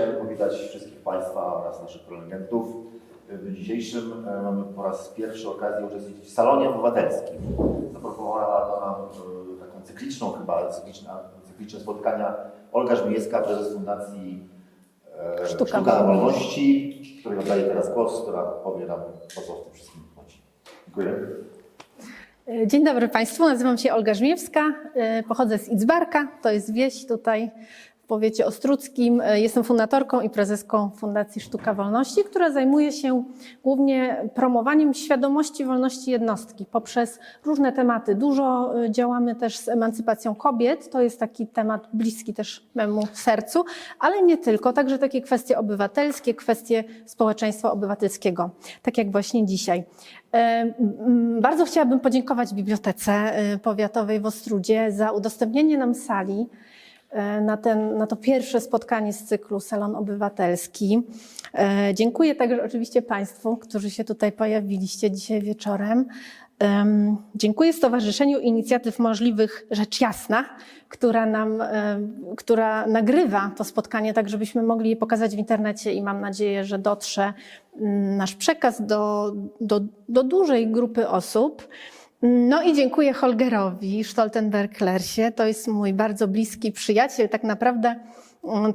powitać wszystkich Państwa oraz naszych prelegentów. W dniu dzisiejszym mamy po raz pierwszy okazję uczestniczyć w Salonie Obywatelskim. Zaproponowała to nam taką cykliczne spotkania Olga Żmijewska, prezes Fundacji Sztuka, Wolności, której oddaję teraz głos, która powie nam, o co w tym wszystkim chodzi. Dziękuję. Dzień dobry Państwu, nazywam się Olga Żmijewska, pochodzę z Idzbarka, to jest wieś tutaj w powiecie ostródzkim. Jestem fundatorką i prezeską Fundacji Sztuka, Wolności, która zajmuje się głównie promowaniem świadomości wolności jednostki poprzez różne tematy. Dużo działamy też z emancypacją kobiet, to jest taki temat bliski też memu sercu, ale nie tylko, także takie kwestie obywatelskie, kwestie społeczeństwa obywatelskiego, tak jak właśnie dzisiaj. Bardzo chciałabym podziękować Bibliotece Powiatowej w Ostródzie za udostępnienie nam sali na to pierwsze spotkanie z cyklu Salon Obywatelski. Dziękuję także oczywiście Państwu, którzy się tutaj pojawiliście dzisiaj wieczorem. Dziękuję Stowarzyszeniu Inicjatyw Możliwych Rzecz Jasna, która nagrywa to spotkanie, tak żebyśmy mogli je pokazać w internecie i mam nadzieję, że dotrze nasz przekaz do dużej grupy osób. No i dziękuję Holgerowi Stoltenberg-Lerche, to jest mój bardzo bliski przyjaciel, tak naprawdę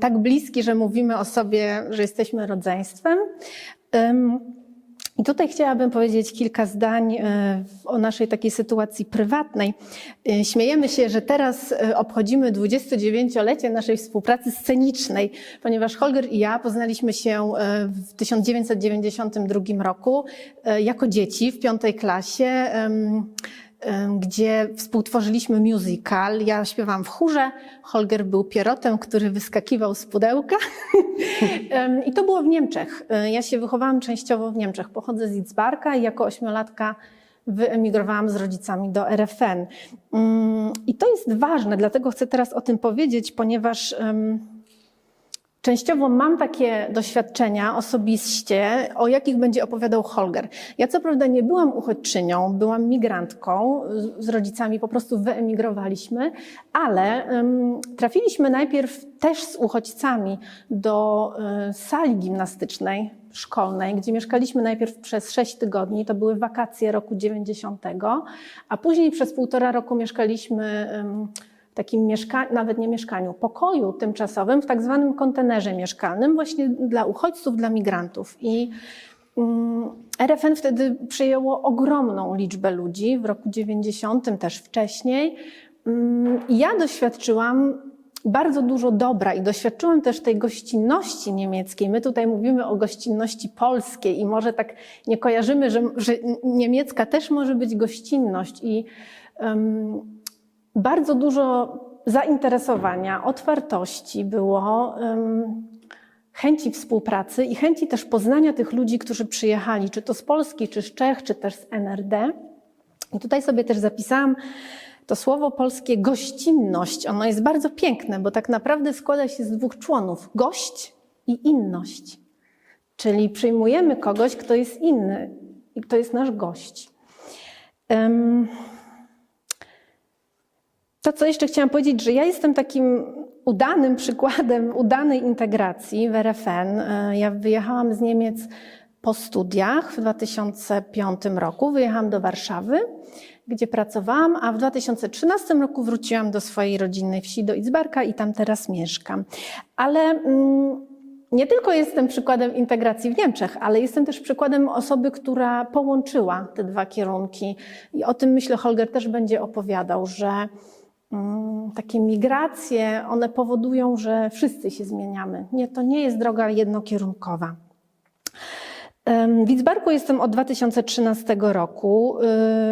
tak bliski, że mówimy o sobie, że jesteśmy rodzeństwem. I tutaj chciałabym powiedzieć kilka zdań o naszej takiej sytuacji prywatnej. Śmiejemy się, że teraz obchodzimy 29-lecie naszej współpracy scenicznej, ponieważ Holger i ja poznaliśmy się w 1992 roku jako dzieci w 5. klasie, gdzie współtworzyliśmy musical. Ja śpiewałam w chórze, Holger był pierotem, który wyskakiwał z pudełka. I to było w Niemczech. Ja się wychowałam częściowo w Niemczech. Pochodzę z Idzbarka i jako 8-latka wyemigrowałam z rodzicami do RFN. I to jest ważne, dlatego chcę teraz o tym powiedzieć, ponieważ częściowo mam takie doświadczenia osobiście, o jakich będzie opowiadał Holger. Ja co prawda nie byłam uchodźczynią, byłam migrantką, z rodzicami po prostu wyemigrowaliśmy, ale trafiliśmy najpierw też z uchodźcami do sali gimnastycznej szkolnej, gdzie mieszkaliśmy najpierw przez 6 tygodni, to były wakacje roku 90, a później przez 1,5 roku mieszkaliśmy takim nawet nie mieszkaniu, pokoju tymczasowym w tak zwanym kontenerze mieszkalnym właśnie dla uchodźców, dla migrantów. I RFN wtedy przyjęło ogromną liczbę ludzi, w roku 90, też wcześniej. I ja doświadczyłam bardzo dużo dobra i doświadczyłam też tej gościnności niemieckiej. My tutaj mówimy o gościnności polskiej i może tak nie kojarzymy, że niemiecka też może być gościnność. I bardzo dużo zainteresowania, otwartości było, chęci współpracy i chęci też poznania tych ludzi, którzy przyjechali, czy to z Polski, czy z Czech, czy też z NRD. I tutaj sobie też zapisałam to słowo polskie gościnność. Ono jest bardzo piękne, bo tak naprawdę składa się z 2 członów. Gość i inność. Czyli przyjmujemy kogoś, kto jest inny i kto jest nasz gość. To, co jeszcze chciałam powiedzieć, że ja jestem takim udanym przykładem udanej integracji w RFN. Ja wyjechałam z Niemiec po studiach w 2005 roku. Wyjechałam do Warszawy, gdzie pracowałam, a w 2013 roku wróciłam do swojej rodzinnej wsi, do Idzbarka i tam teraz mieszkam. Ale nie tylko jestem przykładem integracji w Niemczech, ale jestem też przykładem osoby, która połączyła te 2 kierunki. I o tym, myślę, Holger też będzie opowiadał, że takie migracje, one powodują, że wszyscy się zmieniamy. Nie, to nie jest droga jednokierunkowa. W Idzbarku jestem od 2013 roku,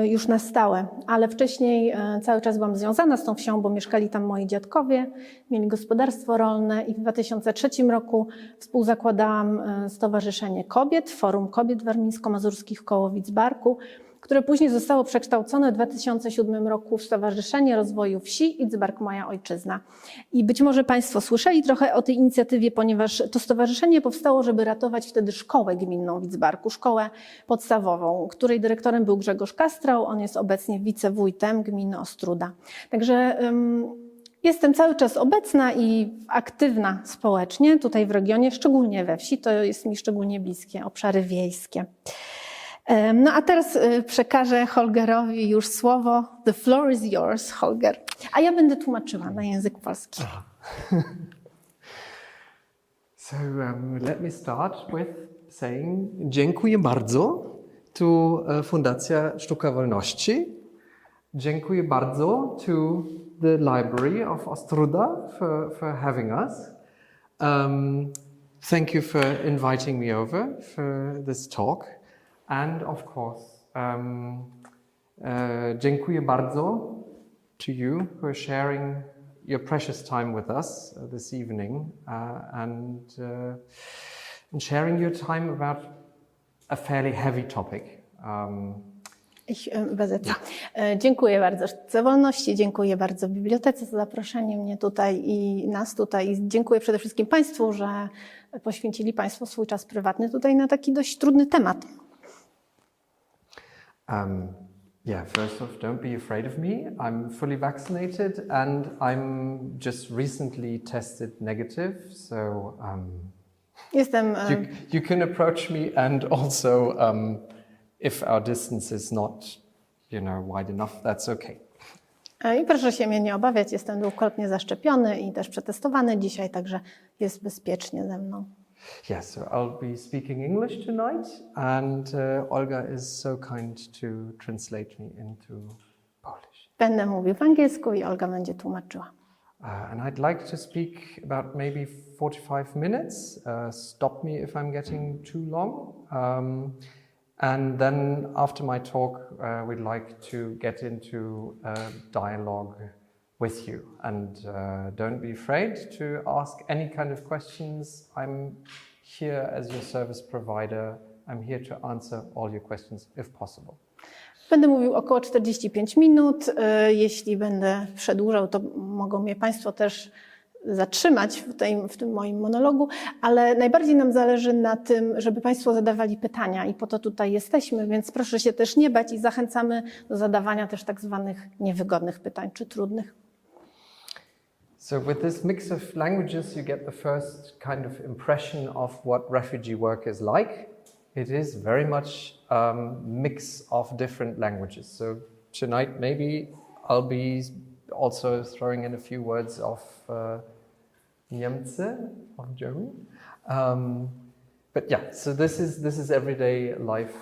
już na stałe, ale wcześniej cały czas byłam związana z tą wsią, bo mieszkali tam moi dziadkowie, mieli gospodarstwo rolne i w 2003 roku współzakładałam Stowarzyszenie Kobiet, Forum Kobiet Warmińsko-Mazurskich koło Idzbarku, które później zostało przekształcone w 2007 roku w Stowarzyszenie Rozwoju Wsi Idzbark Moja Ojczyzna. I być może Państwo słyszeli trochę o tej inicjatywie, ponieważ to stowarzyszenie powstało, żeby ratować wtedy szkołę gminną w Idzbarku, szkołę podstawową, której dyrektorem był Grzegorz Kastrał, on jest obecnie wicewójtem gminy Ostróda. Także Jestem cały czas obecna i aktywna społecznie tutaj w regionie, szczególnie we wsi. To jest mi szczególnie bliskie, obszary wiejskie. No a teraz przekażę Holgerowi już słowo. The floor is yours, Holger. A ja będę tłumaczyła na język polski. So let me start with saying dziękuję bardzo to Fundacja Sztuka, Wolności. Dziękuję bardzo to the Library of Ostruda for having us. Thank you for inviting me over for this talk. And of course, dziękuję bardzo to you for sharing your precious time with us this evening and sharing your time about a fairly heavy topic. Ich übersetze. Dziękuję bardzo Sztuce Wolności, dziękuję bardzo Bibliotece za zaproszenie mnie tutaj i nas tutaj. I dziękuję przede wszystkim Państwu, że poświęcili Państwo swój czas prywatny tutaj na taki dość trudny temat. Yeah, first off, don't be afraid of me. I'm fully vaccinated and I'm just recently tested negative, so Jestem you can approach me and also if our distance is not, wide enough, that's okay. I proszę się mnie nie obawiać, jestem dwukrotnie zaszczepiony i też przetestowany dzisiaj, także jest bezpiecznie ze mną. Yeah, so I'll be speaking English tonight and Olga is so kind to translate me into Polish. Będę mówił po angielsku i Olga będzie tłumaczyła. And I'd like to speak about maybe 45 minutes. Stop me if I'm getting too long. And then after my talk, we'd like to get into a dialogue with you. And don't be afraid to ask any kind of questions. I'm here as your service provider. I'm here to answer all your questions if possible. Będę mówił około 45 minut. Jeśli będę przedłużał, to mogą mnie Państwo też zatrzymać w tym moim monologu, ale najbardziej nam zależy na tym, żeby Państwo zadawali pytania i po to tutaj jesteśmy, więc proszę się też nie bać i zachęcamy do zadawania też tak zwanych niewygodnych pytań czy trudnych. So with this mix of languages, you get the first kind of impression of what refugee work is like. It is very much a mix of different languages. So tonight maybe I'll be also throwing in a few words of Niemcy, of German. But yeah, so this is everyday life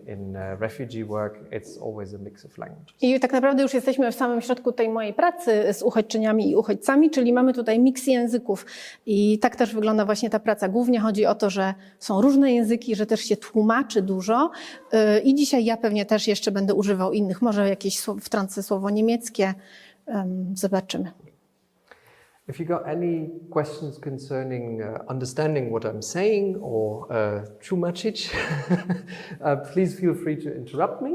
in refugee work. It's always a mix of languages. I tak naprawdę już jesteśmy w samym środku tej mojej pracy z uchodźczyniami i uchodźcami, czyli mamy tutaj miks języków i tak też wygląda właśnie ta praca. Głównie chodzi o to, że są różne języki, że też się tłumaczy dużo i dzisiaj ja pewnie też jeszcze będę używał innych, może jakieś wtrącę słowo niemieckie, zobaczymy. If you got any questions concerning understanding what I'm saying or tłumaczyć, please feel free to interrupt me.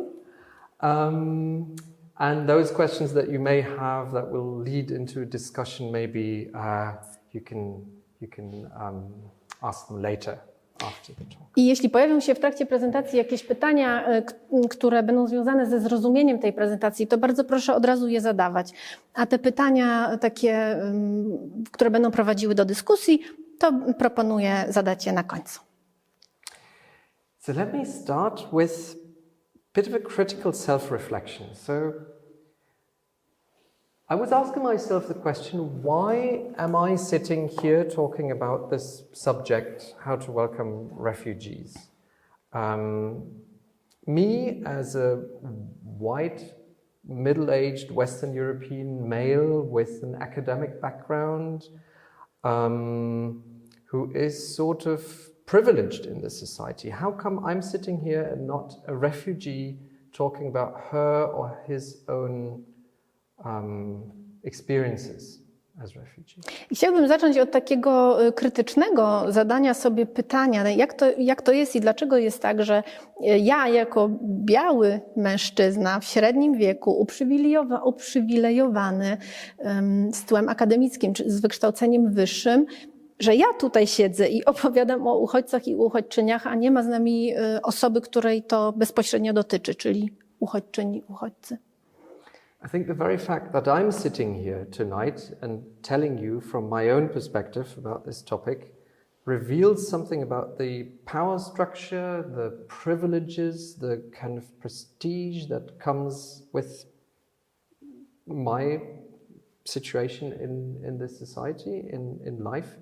And those questions that you may have that will lead into a discussion, maybe you can ask them later after the talk. I jeśli pojawią się w trakcie prezentacji jakieś pytania, które będą związane ze zrozumieniem tej prezentacji, to bardzo proszę od razu je zadawać. A te pytania takie, które będą prowadziły do dyskusji, to proponuję zadać je na końcu. So let me start with a bit of a critical self-reflection. So I was asking myself the question, why am I sitting here talking about this subject, how to welcome refugees? Me, as a white, middle-aged Western European male with an academic background, who is sort of privileged in this society, how come I'm sitting here and not a refugee talking about her or his own experiences as refugee? I chciałbym zacząć od takiego krytycznego zadania sobie pytania, jak to jest i dlaczego jest tak, że ja jako biały mężczyzna w średnim wieku, uprzywilejowany z tytułem akademickim czy z wykształceniem wyższym, że ja tutaj siedzę i opowiadam o uchodźcach i uchodźczyniach, a nie ma z nami osoby, której to bezpośrednio dotyczy, czyli uchodźczyni, uchodźcy. I think the very fact that I'm sitting here tonight and telling you from my own perspective about this topic reveals something about the power structure, the privileges, the kind of prestige that comes with my situation in this society, in life.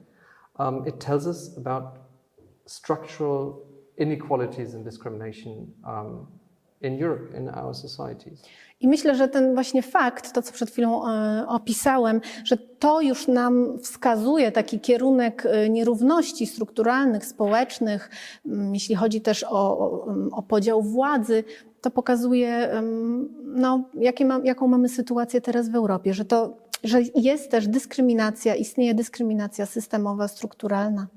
It tells us about structural inequalities and discrimination in Europe, in our societies. I myślę, że ten właśnie fakt, to co przed chwilą opisałem, że to już nam wskazuje taki kierunek nierówności strukturalnych, społecznych, jeśli chodzi też o podział władzy, to pokazuje, no, jaką mamy sytuację teraz w Europie, że jest też dyskryminacja, istnieje dyskryminacja systemowa, strukturalna.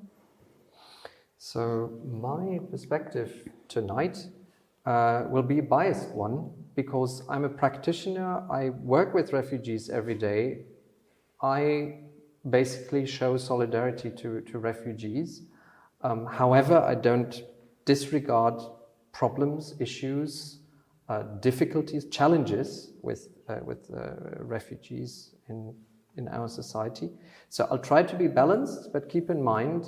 So my perspective tonight will be a biased one because I'm a practitioner, I work with refugees every day. I basically show solidarity to refugees. However, I don't disregard problems, issues, difficulties, challenges with refugees in our society. So I'll try to be balanced, but keep in mind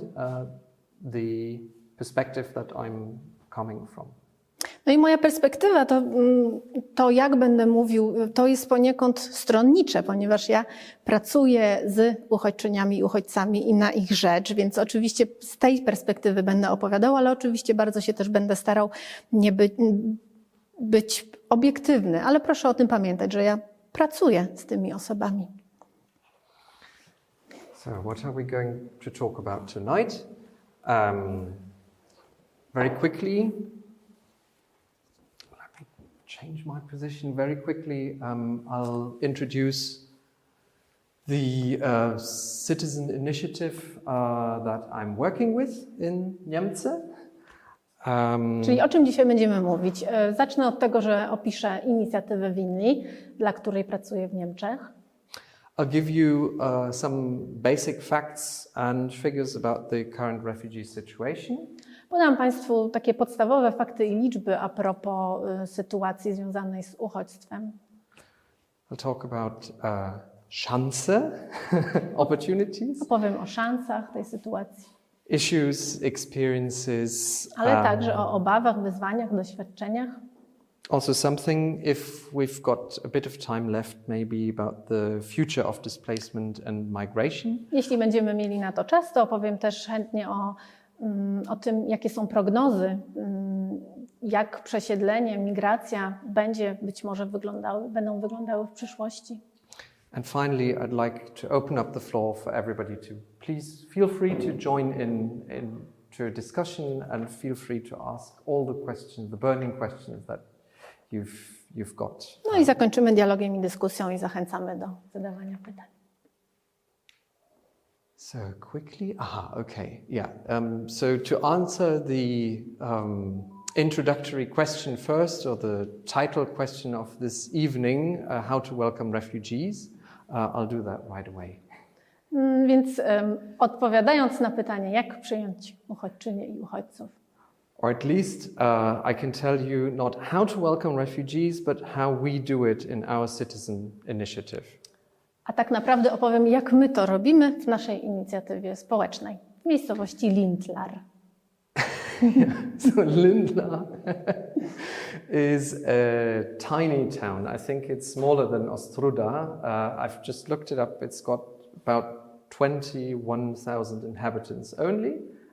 the perspective that I'm coming from. No i moja perspektywa, to jak będę mówił, to jest poniekąd stronnicze, ponieważ ja pracuję z uchodźczyniami i uchodźcami i na ich rzecz, więc oczywiście z tej perspektywy będę opowiadał, ale oczywiście bardzo się też będę starał nie być obiektywny, ale proszę o tym pamiętać, że ja pracuję z tymi osobami. So what are we going to talk about tonight? Very quickly, change my position very quickly. I'll introduce the citizen initiative that I'm working with in Niemcy. Czyli o czym dzisiaj będziemy mówić? Zacznę od tego, że opiszę inicjatywę Winni, dla której pracuję w Niemczech. I'll give you some basic facts and figures about the current refugee situation. Podam Państwu takie podstawowe fakty i liczby a propos sytuacji związanej z uchodźstwem. I'll talk about szanse, opportunities. Opowiem o szansach tej sytuacji. Issues, experiences. Ale także o obawach, wyzwaniach, doświadczeniach. Also something, if we've got a bit of time left, maybe about the future of displacement and migration. Jeśli będziemy mieli na to czas, to opowiem też chętnie o tym, jakie są prognozy, jak przesiedlenie, migracja być może będą wyglądały w przyszłości. And finally, I'd like to open up the floor for everybody to please feel free to join in to a discussion and feel free to ask all the questions, the burning questions that you've got. No i zakończymy dialogiem i dyskusją i zachęcamy do zadawania pytań. So quickly, okay, yeah. So to answer the introductory question first, or the title question of this evening, how to welcome refugees, I'll do that right away. Więc odpowiadając na pytanie, jak przyjąć uchodźczynie i uchodźców. Or at least I can tell you not how to welcome refugees, but how we do it in our citizen initiative. A tak naprawdę opowiem, jak my to robimy w naszej inicjatywie społecznej w miejscowości Lindlar. So Lindlar is a tiny town. I think it's smaller than Ostruda. I've just looked it up. It's got about 21,000 inhabitants only,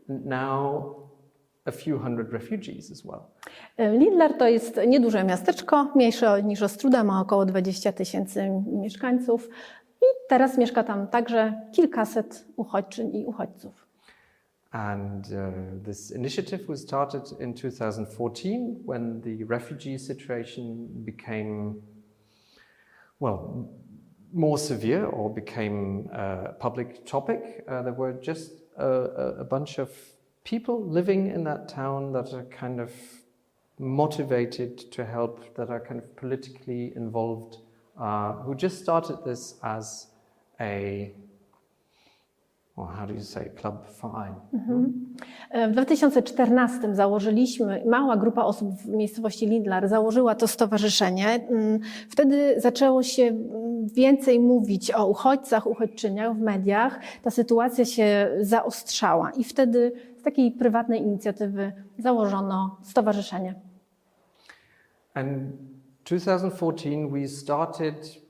and now a few hundred refugees as well. Lindlar to jest nieduże miasteczko, mniejsze niż Ostruda, ma około 20 000 mieszkańców i teraz mieszka tam także kilkaset uchodźczyń i uchodźców. And this initiative was started in 2014 when the refugee situation became, well, more severe or became a public topic. There were just a bunch of people living in that town that are kind of motivated to help, that are kind of politically involved, who just started this as a or how do you say, club fine. W 2014 założyliśmy, mała grupa osób w miejscowości Lindlar założyła to stowarzyszenie. Wtedy zaczęło się więcej mówić o uchodźcach, uchodźczyniach w mediach. Ta sytuacja się zaostrzała i wtedy z takiej prywatnej inicjatywy założono stowarzyszenie. And 2014 we started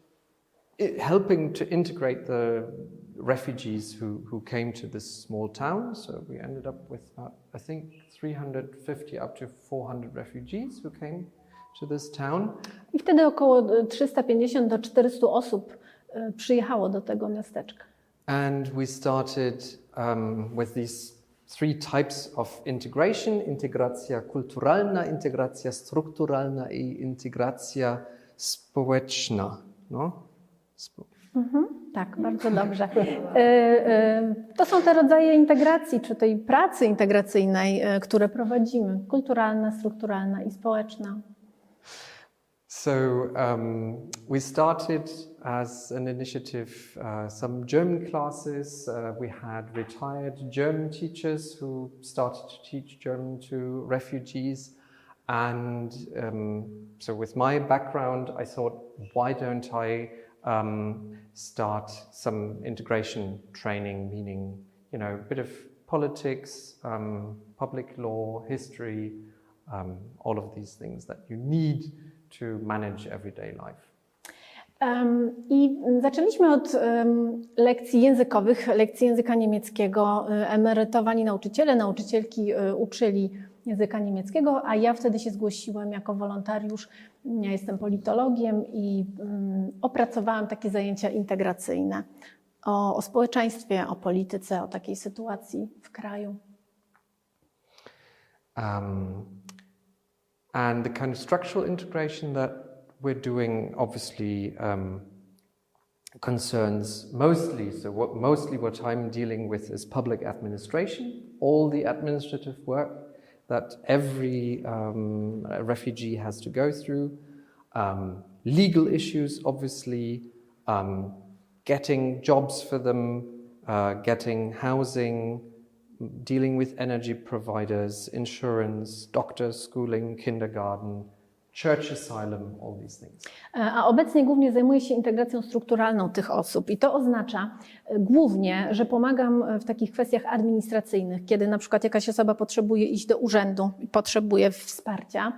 helping to integrate the refugees who came to this small town. So we ended up with I think 350 up to 400 refugees who came to this town. I wtedy około 350 do 400 osób przyjechało do tego miasteczka. And we started with these three types of integration: integracja kulturalna, integracja strukturalna i integracja społeczna. No? Tak, bardzo dobrze. To są te rodzaje integracji, czy tej pracy integracyjnej, które prowadzimy. Kulturalna, strukturalna i społeczna. So we started as an initiative some German classes. We had retired German teachers who started to teach German to refugees. And so with my background, I thought, why don't I start some integration training, meaning, you know, a bit of politics, public law, history, all of these things that you need to manage everyday life. I zaczęliśmy od lekcji językowych, lekcji języka niemieckiego. Emerytowani nauczyciele, nauczycielki uczyli języka niemieckiego, a ja wtedy się zgłosiłem jako wolontariusz. Ja jestem politologiem i opracowałam takie zajęcia integracyjne o społeczeństwie, o polityce, o takiej sytuacji w kraju. And the kind of structural integration that we're doing obviously concerns mostly, what I'm dealing with is public administration, all the administrative work that every refugee has to go through, legal issues obviously, getting jobs for them, getting housing, dealing with energy providers, insurance, doctors, schooling, kindergarten, church asylum, all these things. A obecnie głównie zajmuję się integracją strukturalną tych osób i to oznacza głównie, że pomagam w takich kwestiach administracyjnych, kiedy na przykład jakaś osoba potrzebuje iść do urzędu i potrzebuje wsparcia,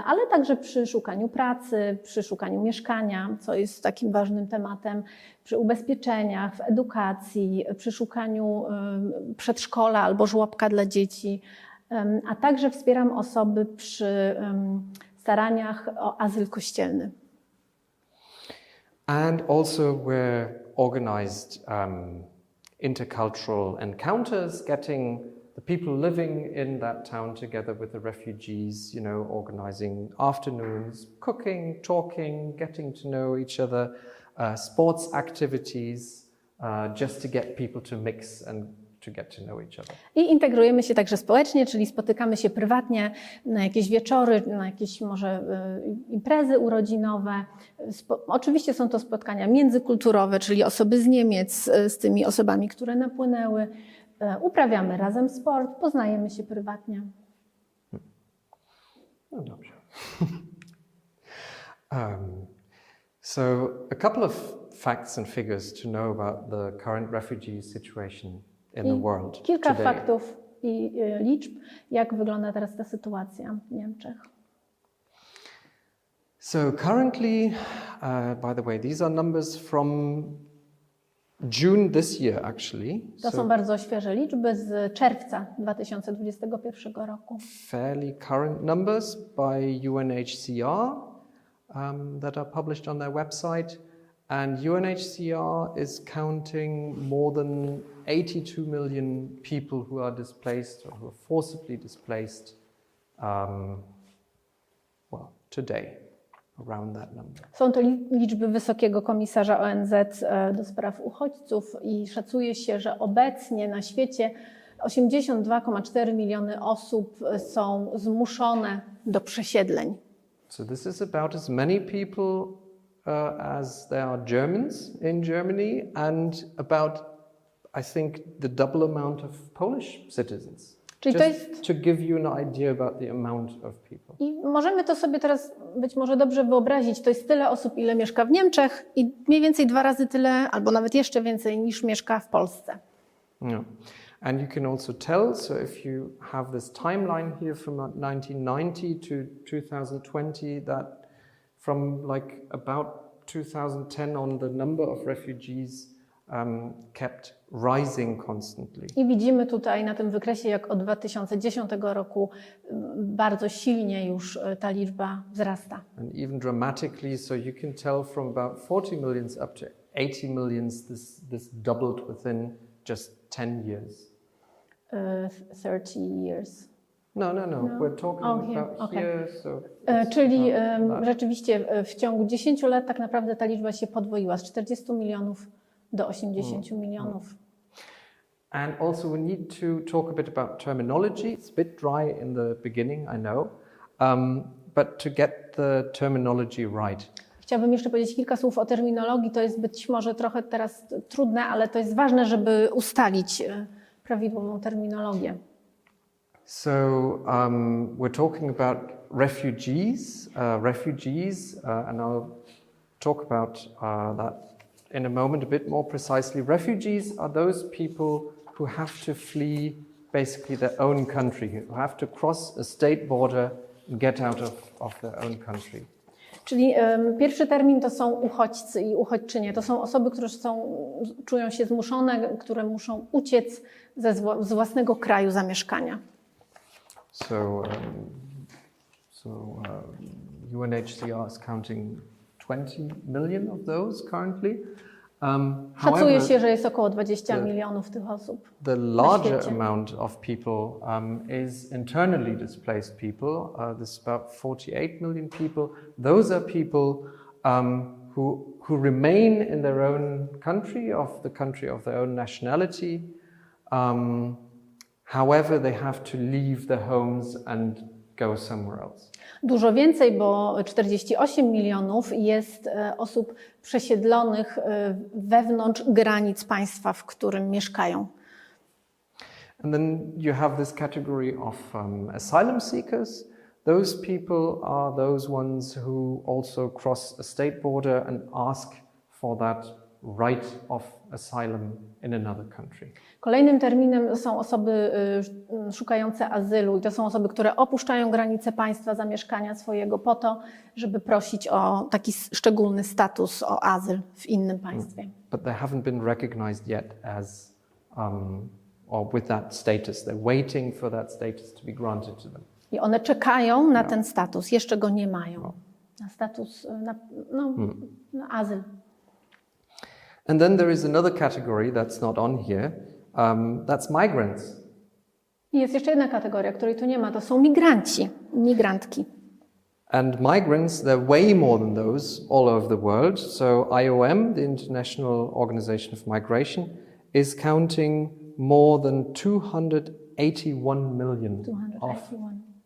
ale także przy szukaniu pracy, przy szukaniu mieszkania, co jest takim ważnym tematem, przy ubezpieczeniach, w edukacji, przy szukaniu przedszkola albo żłobka dla dzieci, a także wspieram osoby przy staraniach o azyl kościelny. And also we're organized intercultural encounters, getting the people living in that town together with the refugees, you know, organizing afternoons, cooking, talking, getting to know each other, sports activities, just to get people to mix and to get to know each other. I integrujemy się także społecznie, czyli spotykamy się prywatnie na jakieś wieczory, na jakieś może imprezy urodzinowe. Oczywiście są to spotkania międzykulturowe, czyli osoby z Niemiec z tymi osobami, które napłynęły. Uprawiamy razem sport, poznajemy się prywatnie. No dobrze. So a couple of facts and figures to know about the current refugee situation in the world Kilka today. faktów i liczb, jak wygląda teraz ta sytuacja w Niemczech. So currently, by the way, these are numbers from June this year, actually. To są bardzo świeże liczby z czerwca 2021 roku. Fairly current numbers by UNHCR that are published on their website. And UNHCR is counting more than 82 million people who are displaced or who are forcibly displaced, today, around that number. Są to liczby Wysokiego Komisarza ONZ do spraw uchodźców i szacuje się, że obecnie na świecie 82,4 miliony osób są zmuszone do przesiedleń. So this is about as many people as there are Germans in Germany, and about I think, the double amount of Polish citizens. Czyli to Just jest... to give you an idea about the amount of people. I możemy to sobie teraz być może dobrze wyobrazić. To jest tyle osób, ile mieszka w Niemczech i mniej więcej 2 razy tyle, albo nawet jeszcze więcej niż mieszka w Polsce. Yeah. And you can also tell, so if you have this timeline here from 1990 to 2020, that from like about 2010 on, the number of refugees kept rising constantly. I widzimy tutaj na tym wykresie, jak od 2010 roku bardzo silnie już ta liczba wzrasta. And even dramatically, so you can tell from about 40 million up to 80 million, this doubled within just 10 years. 30 years. No. We're talking about here. So czyli rzeczywiście w ciągu 10 lat tak naprawdę ta liczba się podwoiła z 40 milionów do 80 milionów. And also we need to talk a bit about terminology. It's a bit dry in the beginning, I know, but to get the terminology right. Chciałabym jeszcze powiedzieć kilka słów o terminologii. To jest być może trochę teraz trudne, ale to jest ważne, żeby ustalić prawidłową terminologię. So we're talking about refugees, and I'll talk about that in a moment a bit more precisely. Refugees are those people who have to flee basically their own country, who have to cross a state border and get out of their own country. Czyli pierwszy termin to są uchodźcy i uchodźczynie. To są osoby, które czują się zmuszone, które muszą uciec z własnego kraju zamieszkania. UNHCR is counting 20 million of those currently. Szacuje się, że jest około 20 milionów tych osób. The larger amount of people is internally displaced people. There's about 48 million people. Those are people who remain in their own country, of their own nationality. However, they have to leave their homes and go somewhere else. Dużo więcej, bo 48 milionów jest osób przesiedlonych wewnątrz granic państwa, w którym mieszkają. And then you have this category of asylum seekers. Those people are those ones who also cross a state border and ask for that right of asylum in another country. Kolejnym terminem są osoby szukające azylu i to są osoby, które opuszczają granice państwa zamieszkania swojego po to, żeby prosić o taki szczególny status, o azyl w innym państwie. But they haven't been recognized yet as or with that status. They're waiting for that status to be granted to them. I one czekają na ten status, jeszcze go nie mają. Na status, na azyl. And then there is another category that's not on here. That's migrants. I jest jeszcze jedna kategoria, której tu nie ma. To są migranci, migrantki. And migrants, they're way more than those all over the world. So IOM, the International Organization of Migration, is counting more than 281 million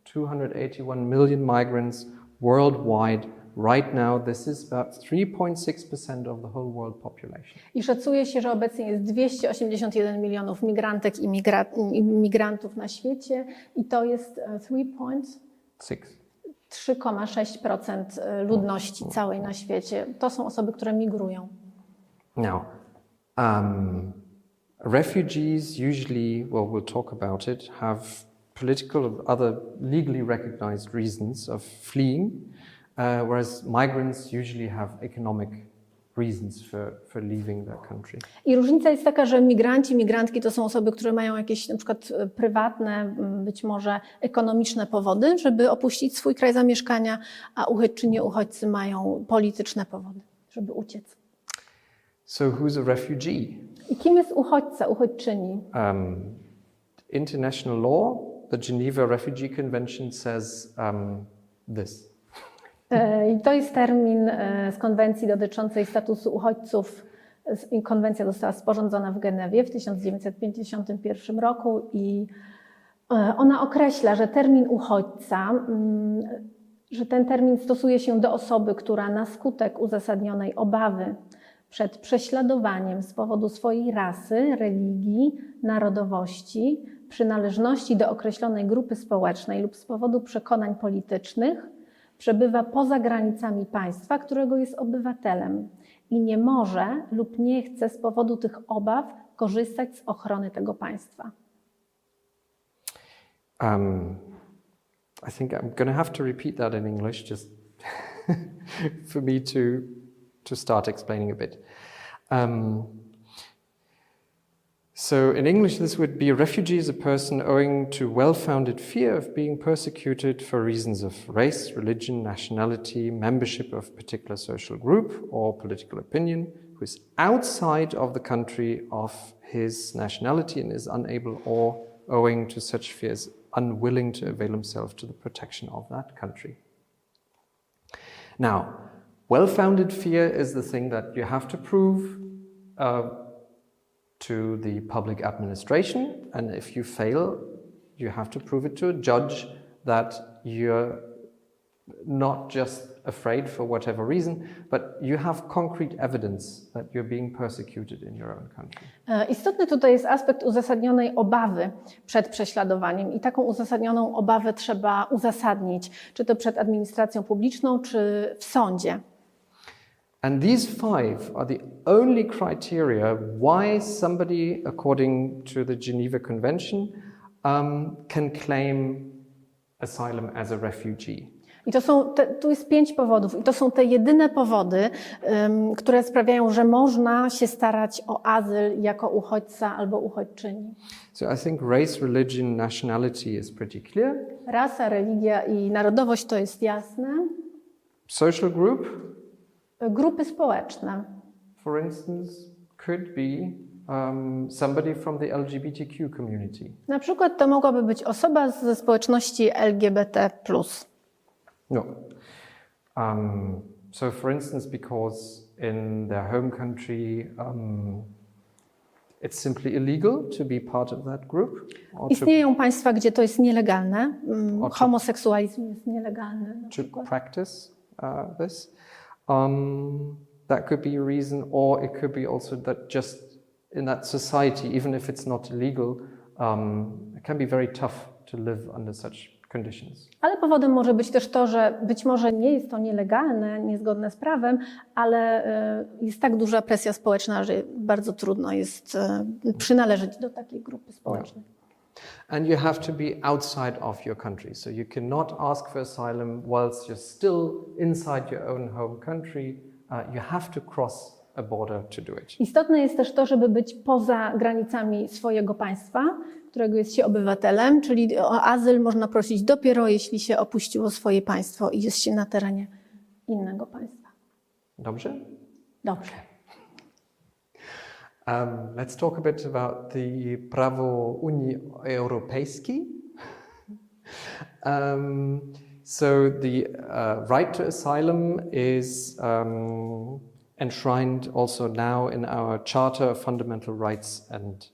281 million migrants worldwide. Right now, this is about 3.6% of the whole world population. I szacuje się, że obecnie jest 281 milionów migrantek i migrantów na świecie i to jest 3,6% ludności całej na świecie. To są osoby, które migrują. Now, refugees usually, well, we'll talk about it, have political or other legally recognized reasons of fleeing. Whereas migrants usually have economic reasons for leaving their country. I różnica jest taka, że migranci, migrantki to są osoby, które mają jakieś na przykład prywatne, być może ekonomiczne powody, żeby opuścić swój kraj zamieszkania, a uchodźczynie, uchodźcy mają polityczne powody, żeby uciec. So who's a refugee? I kim jest uchodźca, uchodźczyni? International law, the Geneva Refugee Convention says this. I to jest termin z konwencji dotyczącej statusu uchodźców. Konwencja została sporządzona w Genewie w 1951 roku i ona określa, że termin uchodźca, że ten termin stosuje się do osoby, która na skutek uzasadnionej obawy przed prześladowaniem z powodu swojej rasy, religii, narodowości, przynależności do określonej grupy społecznej lub z powodu przekonań politycznych, przebywa poza granicami państwa, którego jest obywatelem i nie może lub nie chce z powodu tych obaw korzystać z ochrony tego państwa. I think I'm going to have to repeat that in English just for me to start explaining a bit. So in English this would be: a refugee is a person owing to well-founded fear of being persecuted for reasons of race, religion, nationality, membership of a particular social group or political opinion, who is outside of the country of his nationality and is unable or owing to such fears unwilling to avail himself to the protection of that country. Now, well-founded fear is the thing that you have to prove to the public administration, and if you fail, you have to prove it to a judge that you're not just afraid for whatever reason, but you have concrete evidence that you're being persecuted in your own country. Istotny tutaj jest aspekt uzasadnionej obawy przed prześladowaniem i taką uzasadnioną obawę trzeba uzasadnić, czy to przed administracją publiczną, czy w sądzie. And these five are the only criteria why somebody, according to the Geneva Convention, can claim asylum as a refugee. I tu jest 5 powodów i to są te jedyne powody, które sprawiają, że można się starać o azyl jako uchodźca albo uchodźczyni. So I think race, religion, nationality is pretty clear. Rasa, religia i narodowość to jest jasne. Social group, grupy społeczne. For instance, could be somebody from the LGBTQ community. Na przykład to mogłaby być osoba ze społeczności LGBT+. No. So for instance, because in their home country it's simply illegal to be part of that group. Istnieją państwa, gdzie to jest nielegalne. Homoseksualizm jest nielegalny. To practice this. That could be a reason, or it could be also that just in that society, even if it's not illegal, it can be very tough to live under such conditions. Ale powodem może być też to, że być może nie jest to nielegalne, niezgodne z prawem, ale jest tak duża presja społeczna, że bardzo trudno jest przynależeć do takiej grupy społecznej. And you have to be outside of your country. So you cannot ask for asylum whilst you're still inside your own home country. You have to cross a border to do it. Istotne jest też to, żeby być poza granicami swojego państwa, którego jest się obywatelem, czyli o azyl można prosić dopiero jeśli się opuściło swoje państwo i jest się na terenie innego państwa. Dobrze? Dobrze. Let's talk a bit about the prawo Unii Europejskiej. So the right to asylum is enshrined also now in our Charter of Fundamental Rights and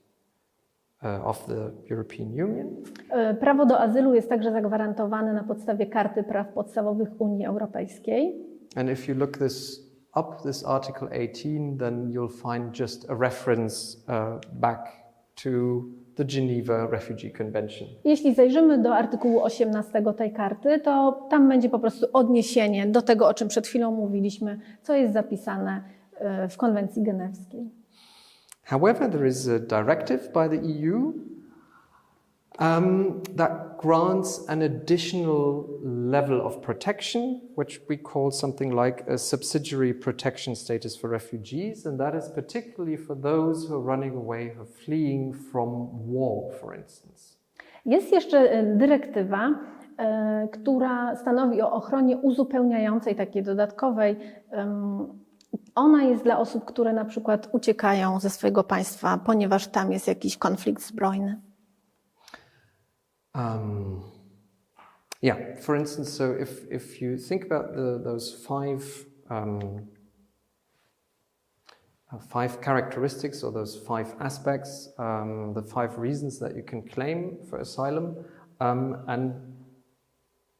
of the European Union. Prawo do azylu jest także zagwarantowane na podstawie Karty Praw Podstawowych Unii Europejskiej. And if you look this Article 18, then you'll find just a reference back to the Geneva Refugee Convention. Jeśli zajrzymy do artykułu 18 tej karty, to tam będzie po prostu odniesienie do tego, o czym przed chwilą mówiliśmy, co jest zapisane w konwencji genewskiej. However, there is a directive by the EU that grants an additional level of protection, which we call something like a subsidiary protection status for refugees, and that is particularly for those who are running away or fleeing from war, for instance. Jest jeszcze dyrektywa, która stanowi o ochronie uzupełniającej, takiej dodatkowej. Ona jest dla osób, które na przykład uciekają ze swojego państwa, ponieważ tam jest jakiś konflikt zbrojny. Yeah, for instance, so if you think about those five characteristics or those 5 aspects, the 5 reasons that you can claim for asylum, and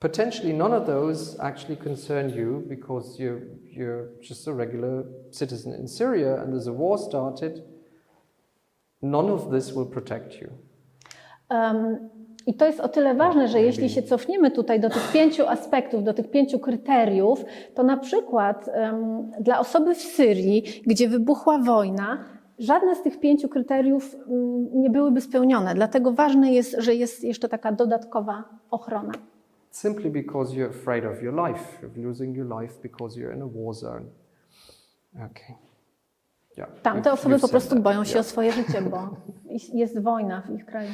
potentially none of those actually concern you because you're just a regular citizen in Syria and there's a war started. None of this will protect you. I to jest o tyle ważne, że jeśli się cofniemy tutaj do tych 5 aspektów, do tych 5 kryteriów, to na przykład dla osoby w Syrii, gdzie wybuchła wojna, żadne z tych 5 kryteriów nie byłyby spełnione. Dlatego ważne jest, że jest jeszcze taka dodatkowa ochrona. Simply because you're afraid of your life, of losing your life because you're in a war zone. Okay. Yeah. Tamte osoby po prostu boją się o swoje życie, bo jest wojna w ich kraju.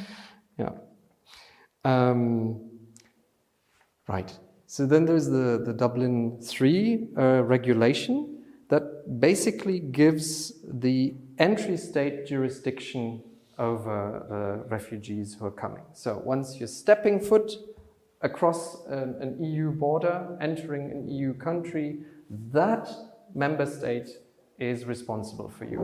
Yeah. Right. So then there's the Dublin III regulation that basically gives the entry state jurisdiction over refugees who are coming. So once you're stepping foot across an EU border, entering an EU country, that member state is responsible for you.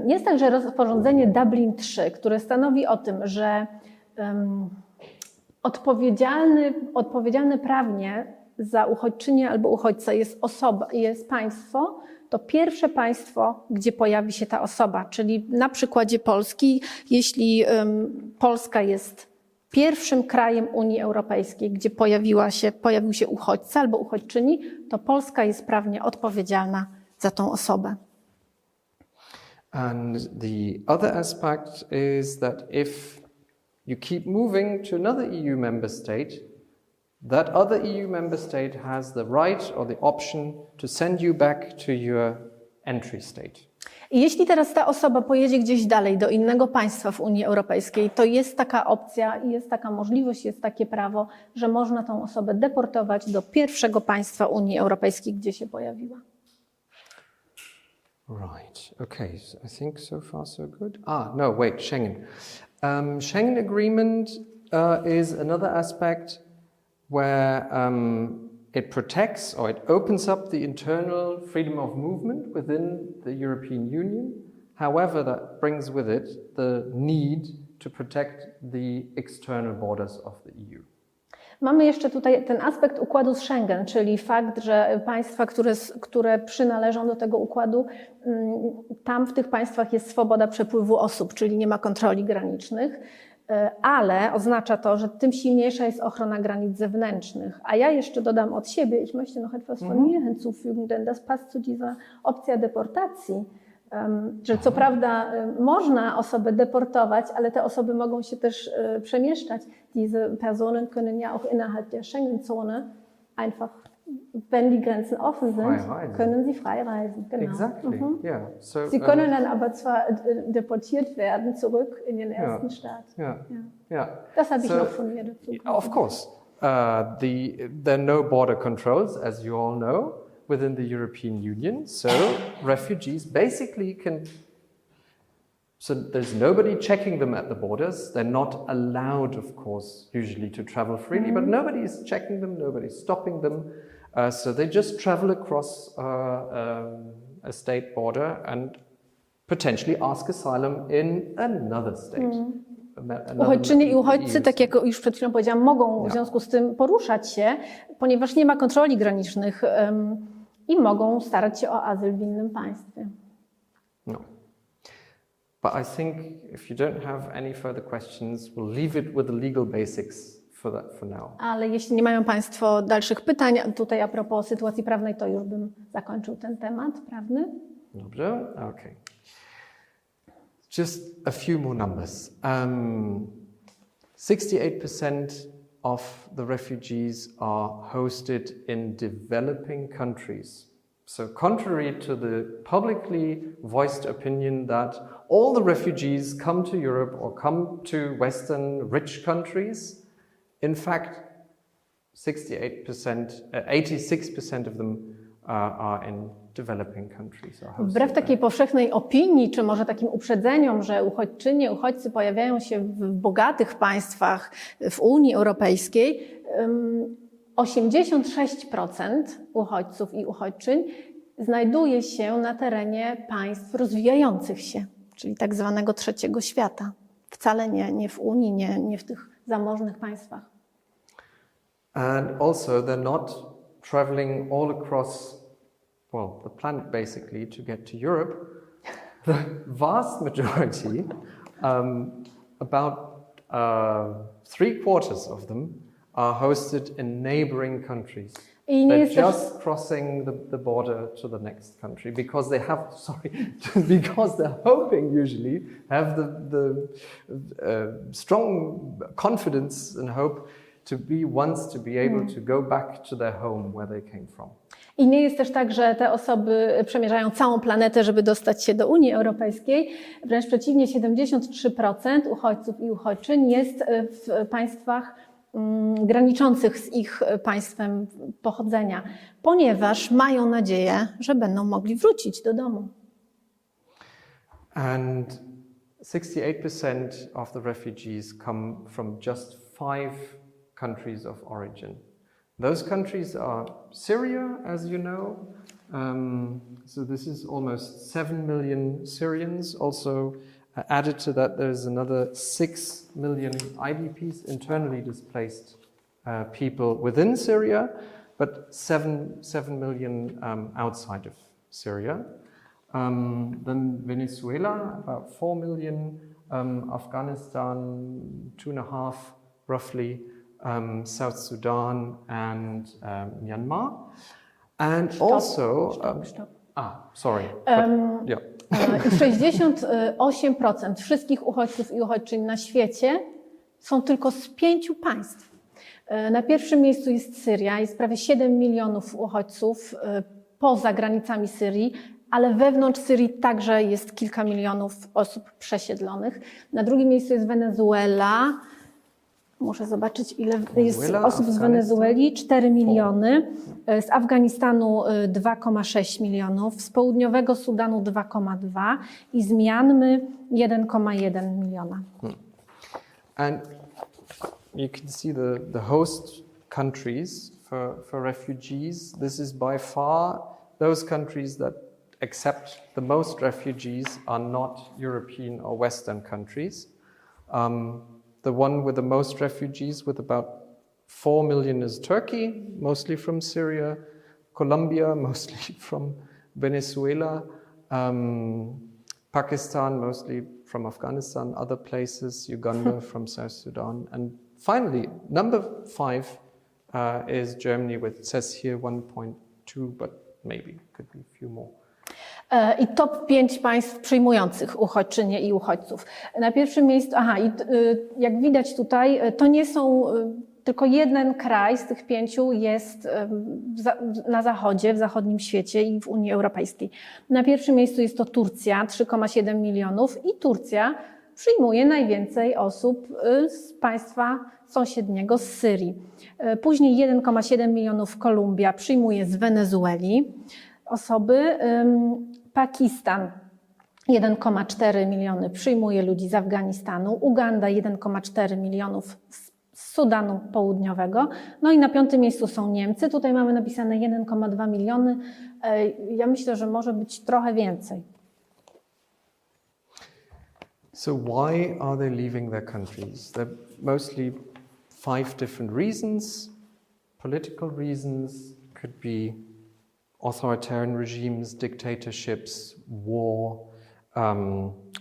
Jest także rozporządzenie Dublin III, które stanowi o tym, że odpowiedzialny prawnie za uchodźczynię albo uchodźcę jest państwo, to pierwsze państwo, gdzie pojawi się ta osoba. Czyli na przykładzie Polski, jeśli Polska jest pierwszym krajem Unii Europejskiej, gdzie pojawił się uchodźca albo uchodźczyni, to Polska jest prawnie odpowiedzialna za tą osobę. And the other aspect is that if you keep moving to another EU member state, that other EU member state has the right or the option to send you back to your entry state. I jeśli teraz ta osoba pojedzie gdzieś dalej do innego państwa w Unii Europejskiej, to jest taka opcja i jest taka możliwość, jest takie prawo, że można tą osobę deportować do pierwszego państwa Unii Europejskiej, gdzie się pojawiła. Right, okay, so I think so far so good. No, wait, Schengen. Schengen Agreement is another aspect where it protects or it opens up the internal freedom of movement within the European Union. However, that brings with it the need to protect the external borders of the EU. Mamy jeszcze tutaj ten aspekt układu z Schengen, czyli fakt, że państwa, które przynależą do tego układu, tam w tych państwach jest swoboda przepływu osób, czyli nie ma kontroli granicznych, ale oznacza to, że tym silniejsza jest ochrona granic zewnętrznych. A ja jeszcze dodam od siebie, ich möchte noch etwas von mir hinzufügen, denn das passt zu dieser Opcja deportacji, że co prawda można osoby deportować, ale te osoby mogą się też przemieszczać. Diese Personen können ja auch innerhalb der Schengenzone einfach, wenn die Grenzen offen sind, können sie frei reisen. Genau. Exactly, yeah. So, sie können dann aber zwar deportiert werden zurück in den ersten Staat. Yeah. Das habe ich noch von mir dazu. Of course, there are no border controls, as you all know, within the European Union. So refugees basically so there's nobody checking them at the borders. They're not allowed, of course, usually to travel freely, but nobody is checking them, nobody's stopping them. So they just travel across a state border and potentially ask asylum in another state. Uchodźczynie i uchodźcy, tak jak już przed chwilą powiedziałam, mogą w związku z tym poruszać się, ponieważ nie ma kontroli granicznych i mogą starać się o azyl w innym państwie. No. But I think if you don't have any further questions, we'll leave it with the legal basics for now. Ale jeśli nie mają Państwo dalszych pytań, tutaj a propos sytuacji prawnej, to już bym zakończył ten temat prawny. Dobrze, okay. Just a few more numbers. 68% of the refugees are hosted in developing countries. So contrary to the publicly voiced opinion that all the refugees come to Europe or come to Western rich countries, in fact, 86% of them are in developing countries. Wbrew takiej powszechnej opinii, czy może takim uprzedzeniom, że uchodźczynie, uchodźcy pojawiają się w bogatych państwach w Unii Europejskiej, 86% uchodźców i uchodźczyń znajduje się na terenie państw rozwijających się, czyli tak zwanego trzeciego świata. Wcale nie w Unii, nie w tych zamożnych państwach. And also they're not traveling all across, well, the planet basically to get to Europe. The vast majority, about 3/4 of them, are hosted in neighboring countries. They're just crossing the border to the next country because they have, because they're hoping usually, have the strong confidence and hope to be able to go back to their home where they came from. I nie jest też tak, że te osoby przemierzają całą planetę, żeby dostać się do Unii Europejskiej. Wręcz przeciwnie, 73% uchodźców i uchodźczyń jest w państwach graniczących z ich państwem pochodzenia, ponieważ mają nadzieję, że będą mogli wrócić do domu. And 68% of the refugees come from just 5 countries of origin. Those countries are Syria, as you know. So this is almost 7 million Syrians. Also added to that, there's another 6 million IDPs, internally displaced people within Syria, but 7 million outside of Syria. Then Venezuela, about 4 million, Afghanistan, 2.5 roughly, South Sudan and Myanmar. And also... sorry. Yeah. 68% wszystkich uchodźców i uchodźczyń na świecie są tylko z 5 państw. Na pierwszym miejscu jest Syria, jest prawie 7 milionów uchodźców poza granicami Syrii, ale wewnątrz Syrii także jest kilka milionów osób przesiedlonych. Na drugim miejscu jest Wenezuela. Muszę zobaczyć, ile jest osób z Wenezueli. 4 miliony. Z Afganistanu 2,6 milionów. Z południowego Sudanu 2,2 i z Mianmy 1,1 miliona. And you can see the host countries for refugees. This is by far those countries that accept the most refugees are not European or Western countries. The one with the most refugees, with about 4 million, is Turkey, mostly from Syria, Colombia, mostly from Venezuela, Pakistan, mostly from Afghanistan, other places, Uganda from South Sudan. And finally, number 5 is Germany, with, it says here 1.2, but maybe could be a few more. I top 5 państw przyjmujących uchodźczynie i uchodźców. Na pierwszym miejscu, jak widać tutaj, to nie są, tylko jeden kraj z tych 5 jest na zachodzie, w zachodnim świecie i w Unii Europejskiej. Na pierwszym miejscu jest to Turcja, 3,7 milionów i Turcja przyjmuje najwięcej osób z państwa sąsiedniego, z Syrii. Później 1,7 milionów Kolumbia przyjmuje z Wenezueli osoby. Pakistan 1,4 miliony przyjmuje ludzi z Afganistanu, Uganda 1,4 milionów z Sudanu Południowego, no i na 5. miejscu są Niemcy, tutaj mamy napisane 1,2 miliony, ja myślę, że może być trochę więcej. So why are they leaving their countries? There are mostly 5 different reasons. Political reasons, could be authoritarian regimes, dictatorships, war,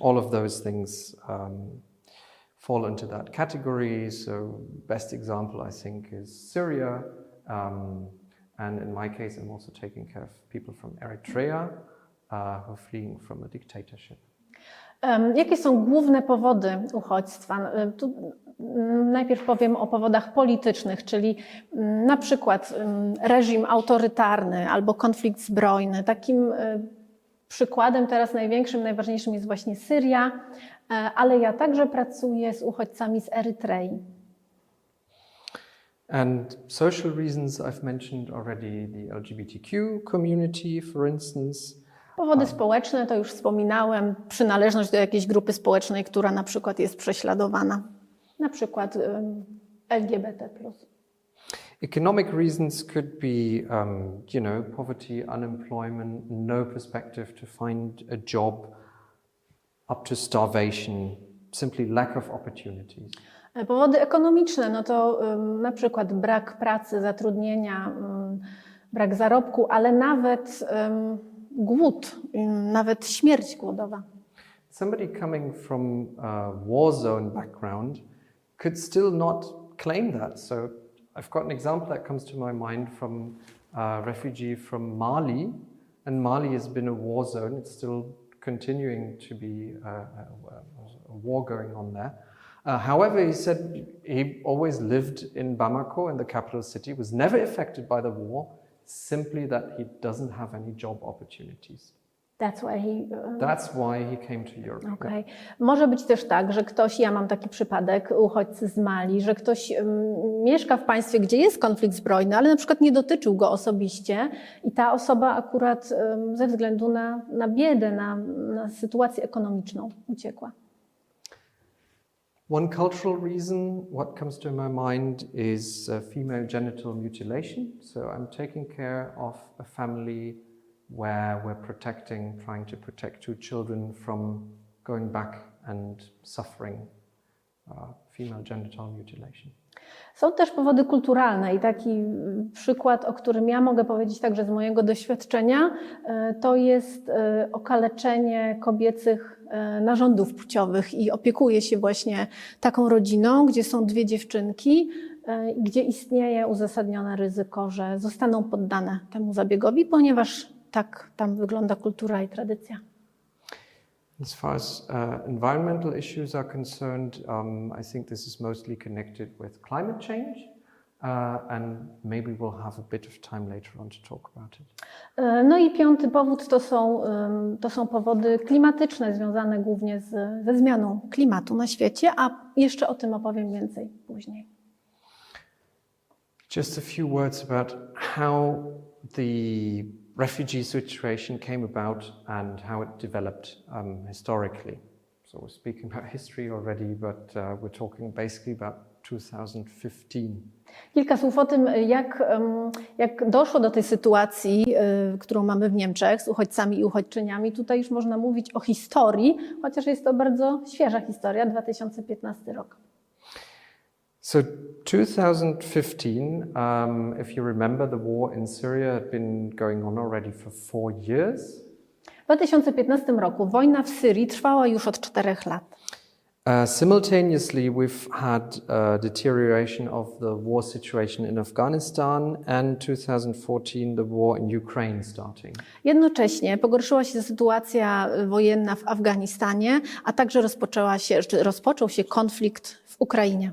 all of those things fall into that category. So best example, I think, is Syria. And in my case, I'm also taking care of people from Eritrea who are fleeing from a dictatorship. Jakie są główne powody uchodźstwa? Tu najpierw powiem o powodach politycznych, czyli na przykład reżim autorytarny albo konflikt zbrojny. Takim przykładem teraz największym, najważniejszym jest właśnie Syria, ale ja także pracuję z uchodźcami z Erytrei. And social reasons I've mentioned already, the LGBTQ community, for instance. Powody społeczne, to już wspominałem, przynależność do jakiejś grupy społecznej, która na przykład jest prześladowana, na przykład LGBT+. Economic reasons could be, poverty, unemployment, no perspective to find a job, up to starvation, simply lack of opportunities. Powody ekonomiczne, no to na przykład brak pracy, zatrudnienia, brak zarobku, ale nawet głód, nawet śmierć głodowa. Somebody coming from a war zone background could still not claim that. So I've got an example that comes to my mind from a refugee from Mali, and Mali has been a war zone. It's still continuing to be a war going on there. However, he said he always lived in Bamako, in the capital city, was never affected by the war, simply that he doesn't have any job opportunities. That's why he came to Europe. Okay. Może być też tak, że ktoś, ja mam taki przypadek, uchodźcy z Mali, że ktoś mieszka w państwie, gdzie jest konflikt zbrojny, ale na przykład nie dotyczył go osobiście i ta osoba akurat ze względu na biedę, na sytuację ekonomiczną uciekła. One cultural reason, what comes to my mind is female genital mutilation. So I'm taking care of a family where we're trying to protect two children from going back and suffering female genital mutilation. Są też powody kulturalne i taki przykład, o którym ja mogę powiedzieć także z mojego doświadczenia, to jest okaleczenie kobiecych narządów płciowych i opiekuję się właśnie taką rodziną, gdzie są dwie dziewczynki, gdzie istnieje uzasadnione ryzyko, że zostaną poddane temu zabiegowi, ponieważ tak tam wygląda kultura i tradycja. As far as environmental issues are concerned, I think this is mostly connected with climate change, and maybe we'll have a bit of time later on to talk about it. No i piąty powód to są powody klimatyczne związane głównie ze zmianą klimatu na świecie, a jeszcze o tym opowiem więcej później. Just a few words about how the refugee situation came about and how it developed historically. So we're speaking about history already, but we're talking basically about 2015. Kilka słów o tym, jak doszło do tej sytuacji, którą mamy w Niemczech z uchodźcami i uchodźczyniami. Tutaj już można mówić o historii, chociaż jest to bardzo świeża historia, 2015 rok. So 2015, if you remember, the war in Syria had been going on already for 4 years. W 2015 roku wojna w Syrii trwała już od 4 lat. Simultaneously, we've had deterioration of the war situation in Afghanistan and 2014 the war in Ukraine starting. Jednocześnie pogorszyła się sytuacja wojenna w Afganistanie, a także rozpoczął się konflikt w Ukrainie.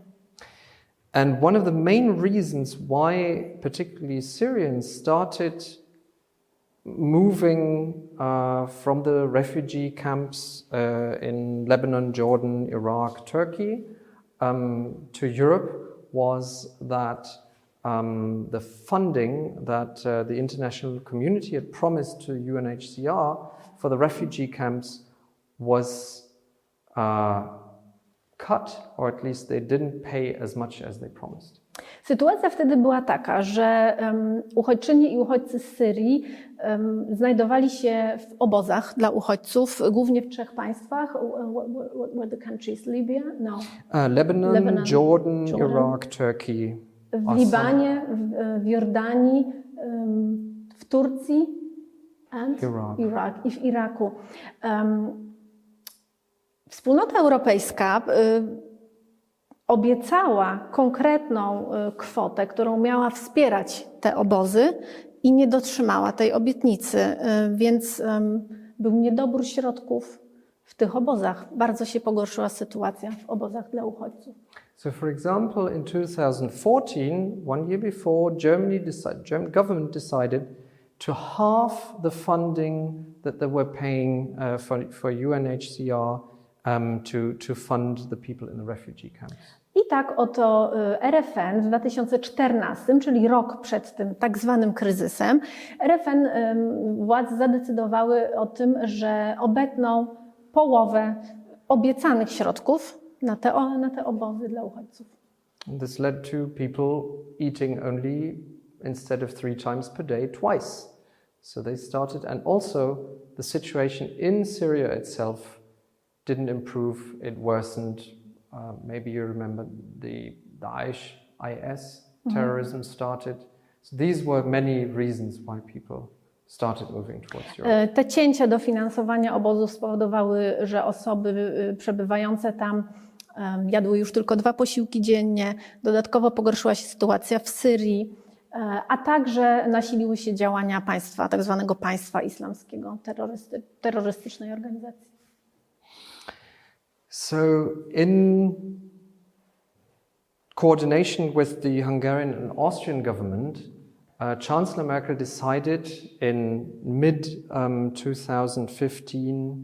And one of the main reasons why particularly Syrians started moving from the refugee camps in Lebanon, Jordan, Iraq, Turkey to Europe was that the funding that the international community had promised to UNHCR for the refugee camps was cut, or at least they didn't pay as much as they promised. Sytuacja wtedy była taka, że uchodźczynie i uchodźcy z Syrii znajdowali się w obozach dla uchodźców, głównie w 3 państwach. What the countries? Libya? No. Lebanon, Jordan, Iraq, Turkey. W Libanie, w Jordanii, w Turcji and Iraq i w Iraku. Wspólnota Europejska obiecała konkretną kwotę, którą miała wspierać te obozy i nie dotrzymała tej obietnicy, więc był niedobór środków w tych obozach. Bardzo się pogorszyła sytuacja w obozach dla uchodźców. So for example, in 2014, 1 year before, German government decided to halve the funding that they were paying for UNHCR to fund the people in the refugee camps. I tak oto RFN w 2014, czyli rok przed tym tak zwanym kryzysem, RFN władze zadecydowały o tym, że obetną połowę obiecanych środków na te obozy dla uchodźców. And this led to people eating only, instead of 3 times per day, twice. So they started, and also the situation in Syria itself didn't improve, it worsened maybe you remember the Daesh, IS terrorism started. So these were many reasons why people started moving towards Europe. Te cięcia dofinansowania obozów spowodowały, że osoby przebywające tam jadły już tylko 2 posiłki dziennie. Dodatkowo pogorszyła się sytuacja w Syrii, a także nasiliły się działania państwa, tak zwanego państwa islamskiego, terrorystycznej organizacji. So in coordination with the Hungarian and Austrian government, Chancellor Merkel decided in mid-2015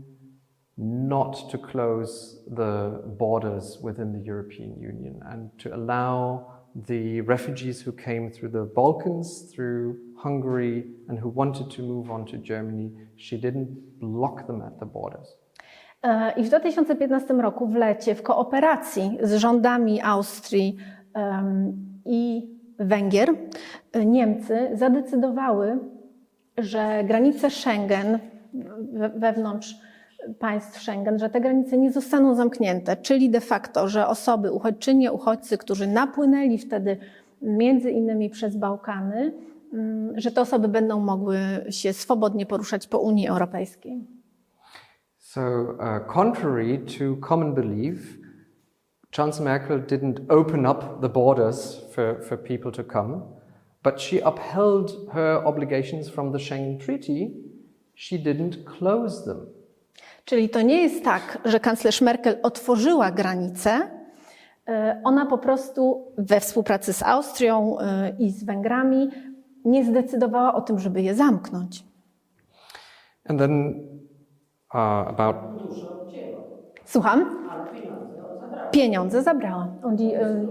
not to close the borders within the European Union and to allow the refugees who came through the Balkans, through Hungary, and who wanted to move on to Germany. She didn't block them at the borders. I w 2015 roku w lecie w kooperacji z rządami Austrii i Węgier Niemcy zadecydowały, że granice Schengen wewnątrz państw Schengen, że te granice nie zostaną zamknięte, czyli de facto, że osoby, uchodźczynie, uchodźcy, którzy napłynęli wtedy między innymi przez Bałkany, że te osoby będą mogły się swobodnie poruszać po Unii Europejskiej. So, contrary to common belief, Chancellor Merkel didn't open up the borders for people to come, but she upheld her obligations from the Schengen Treaty. She didn't close them. Czyli to nie jest tak, że kanclerz Merkel otworzyła granice, ona po prostu we współpracy z Austrią i z Węgrami nie zdecydowała o tym, żeby je zamknąć. And then about... Słucham? Pieniądze zabrała. Und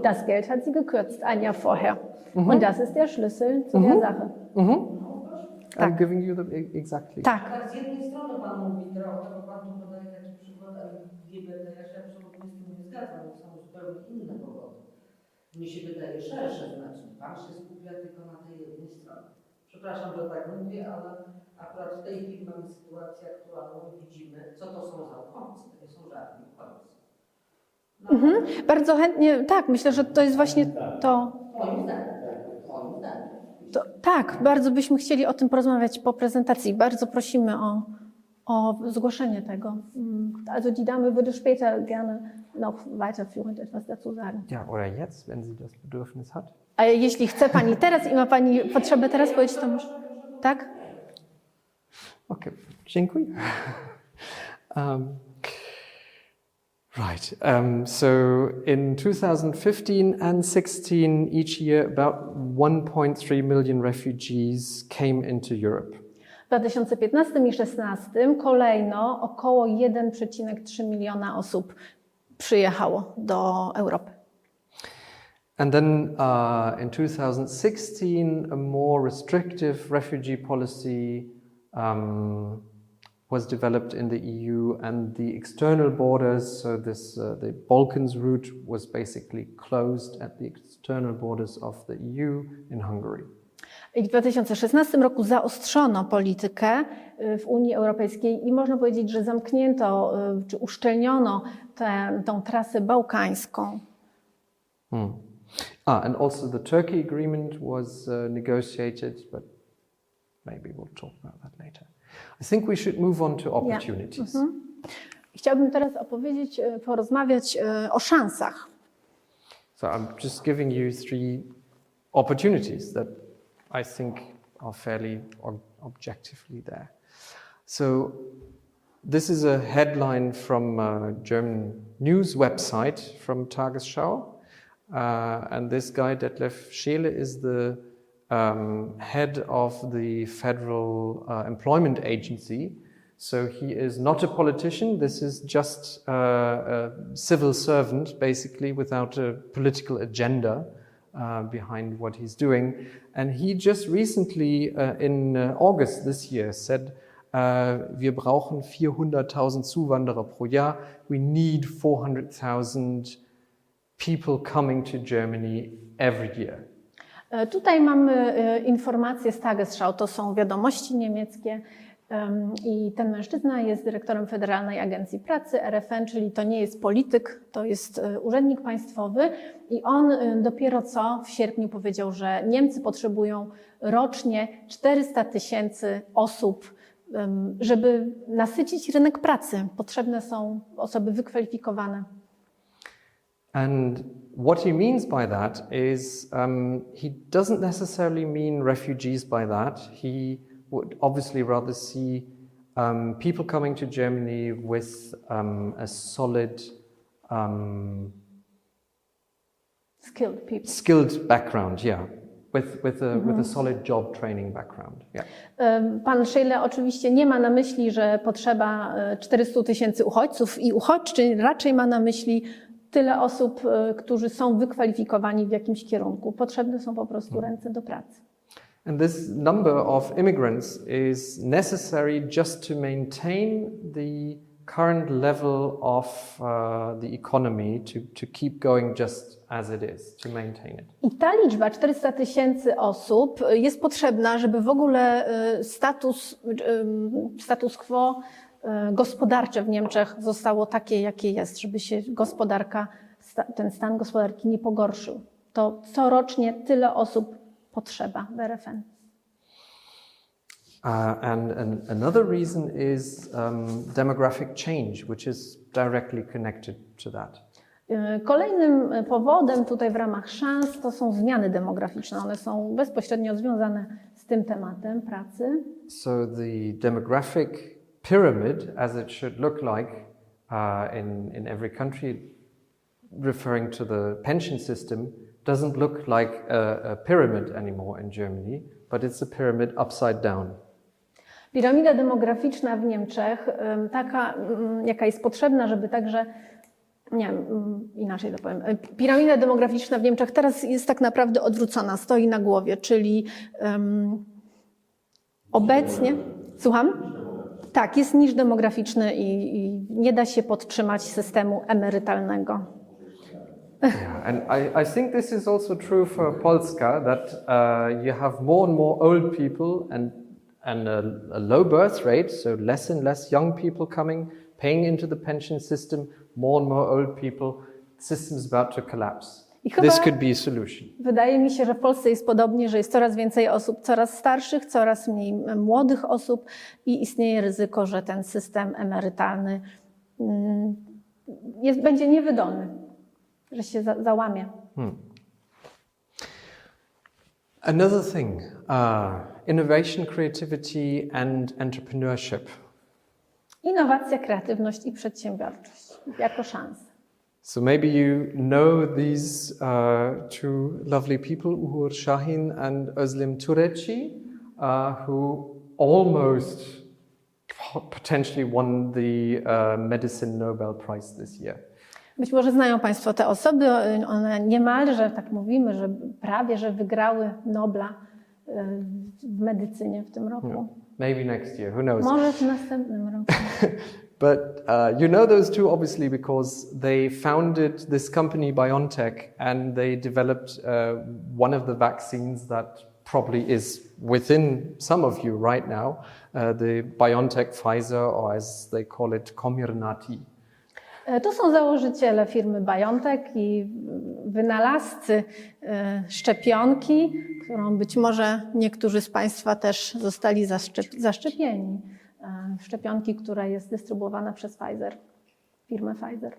das Geld hat sie gekürzt ein Jahr vorher. Und das ist der Schlüssel zu der Sache. I'm giving you the exactly. Tak. Z jednej strony Pan mówi trochę, bo Pan tu podaje taki przykład LGBT, ja się absolutnie z tym nie zgadzam, bo są zupełnie inne powody. Mi się wydaje szersze znacznie. Pan się skupia tylko na tej jednej stronie. Przepraszam, że tak mówię, ale akurat w tej chwili mamy sytuację aktualną i widzimy, co to są za uchodźcy. To nie są żadni uchodźcy. No, Bardzo chętnie, tak, myślę, że to jest właśnie to. moim zdaniem. Moim zdaniem. Tak, bardzo byśmy chcieli o tym porozmawiać po prezentacji. Bardzo prosimy o zgłoszenie tego. Also die Dame würde später gerne noch weiterführend etwas dazu sagen. Ja, oder jetzt, wenn sie das Bedürfnis hat. A jeśli chce Pani teraz i ma Pani potrzebę teraz powiedzieć, to może... Tak? Okay, dziękuję. Right. So in 2015 and 16, each year about 1.3 million refugees came into Europe. W 2015 i 2016 kolejno około 1,3 miliona osób przyjechało do Europy. And then in 2016, a more restrictive refugee policy was developed in the EU, and the external borders, so this the Balkans route was basically closed at the external borders of the EU in Hungary. I w 2016 roku zaostrzono politykę w Unii Europejskiej i można powiedzieć, że zamknięto czy uszczelniono tą trasę bałkańską. And also the Turkey agreement was negotiated, but maybe we'll talk about that later. I think we should move on to opportunities. Yeah. Chciałabym teraz porozmawiać o szansach. So I'm just giving you 3 opportunities that I think are fairly objectively there. So this is a headline from a German news website from Tagesschau. And this guy, Detlef Scheele, is the head of the Federal Employment Agency. So he is not a politician. This is just a civil servant, basically, without a political agenda behind what he's doing. And he just recently, in August this year, said, wir brauchen 400.000 Zuwanderer pro Jahr. We need 400,000 people coming to Germany every year. Tutaj mamy informacje z Tagesschau, to są wiadomości niemieckie. I ten mężczyzna jest dyrektorem Federalnej Agencji Pracy, RFN, czyli to nie jest polityk, to jest urzędnik państwowy. I on dopiero co w sierpniu powiedział, że Niemcy potrzebują rocznie 400 000 osób, żeby nasycić rynek pracy. Potrzebne są osoby wykwalifikowane. And what he means by that is he doesn't necessarily mean refugees by that. He would obviously rather see people coming to Germany with a solid skilled background, yeah. With a solid job training background. Yeah. Pan Scheele oczywiście nie ma na myśli, że potrzeba 400 000 uchodźców i uchodźczyń, raczej ma na myśli tyle osób, którzy są wykwalifikowani w jakimś kierunku. Potrzebne są po prostu ręce do pracy. And this number of immigrants is necessary just to maintain the current level of the economy, to keep going just as it is, to maintain it. I ta liczba 400 000 osób jest potrzebna, żeby w ogóle status quo gospodarcze w Niemczech zostało takie, jakie jest, żeby się ten stan gospodarki nie pogorszył. To corocznie tyle osób potrzeba w RFN. And another reason is demographic change, which is directly connected to that. Kolejnym powodem tutaj w ramach szans to są zmiany demograficzne. One są bezpośrednio związane z tym tematem pracy. So the demographic pyramid, as it should look like in every country, referring to the pension system, doesn't look like a pyramid anymore in Germany, but it's a pyramid upside down. Piramida demograficzna w Niemczech, taka jaka jest potrzebna, żeby także, nie wiem, inaczej to powiem, piramida demograficzna w Niemczech teraz jest tak naprawdę odwrócona, stoi na głowie, czyli obecnie, słucham? Tak, jest niż demograficzny i nie da się podtrzymać systemu emerytalnego. Yeah, and I think this is also true for Polska, that you have more and more old people and a low birth rate, so less and less young people coming, paying into the pension system, more and more old people. The system is about to collapse. This could be a solution. Wydaje mi się, że w Polsce jest podobnie, że jest coraz więcej osób, coraz starszych, coraz mniej młodych osób i istnieje ryzyko, że ten system emerytalny będzie niewydolny, że się załamie. Another thing, innovation, creativity and entrepreneurship. Innowacja, kreatywność i przedsiębiorczość jako szanse. So maybe you know these two lovely people, Uğur Şahin and Özlem Türeci, who almost potentially won the Medicine Nobel Prize this year. Być może znają Państwo te osoby, one niemalże, tak mówimy, że prawie, że wygrały Nobla w medycynie w tym roku. Yeah. Maybe next year, who knows? Może w następnym roku. But you know those two obviously because they founded this company BioNTech and they developed one of the vaccines that probably is within some of you right now, the BioNTech Pfizer, or as they call it, Comirnaty. To są założyciele firmy BioNTech i wynalazcy szczepionki, którą być może niektórzy z Państwa też zostali zaszczepieni. Szczepionki, która jest dystrybuowana przez Pfizer, firmę Pfizer.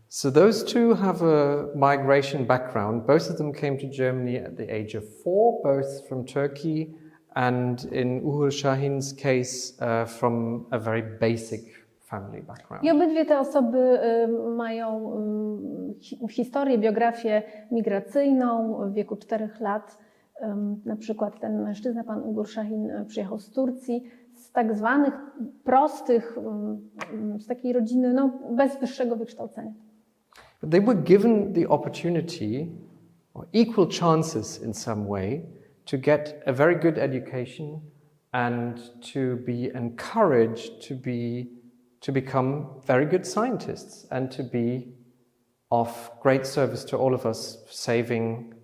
So those two have a migration background. Both of them came to Germany at the age of 4, both from Turkey, and in Uğur Şahin's case from a very basic family background. I obydwie te osoby mają historię, biografię migracyjną w wieku 4 lat. Na przykład ten mężczyzna, pan Uğur Şahin, przyjechał z Turcji, z tak zwanych prostych, z takiej rodziny bez wyższego wykształcenia. But they were given the opportunity, or equal chances in some way, to get a very good education and to be encouraged to become very good scientists and to be of great service to all of us, saving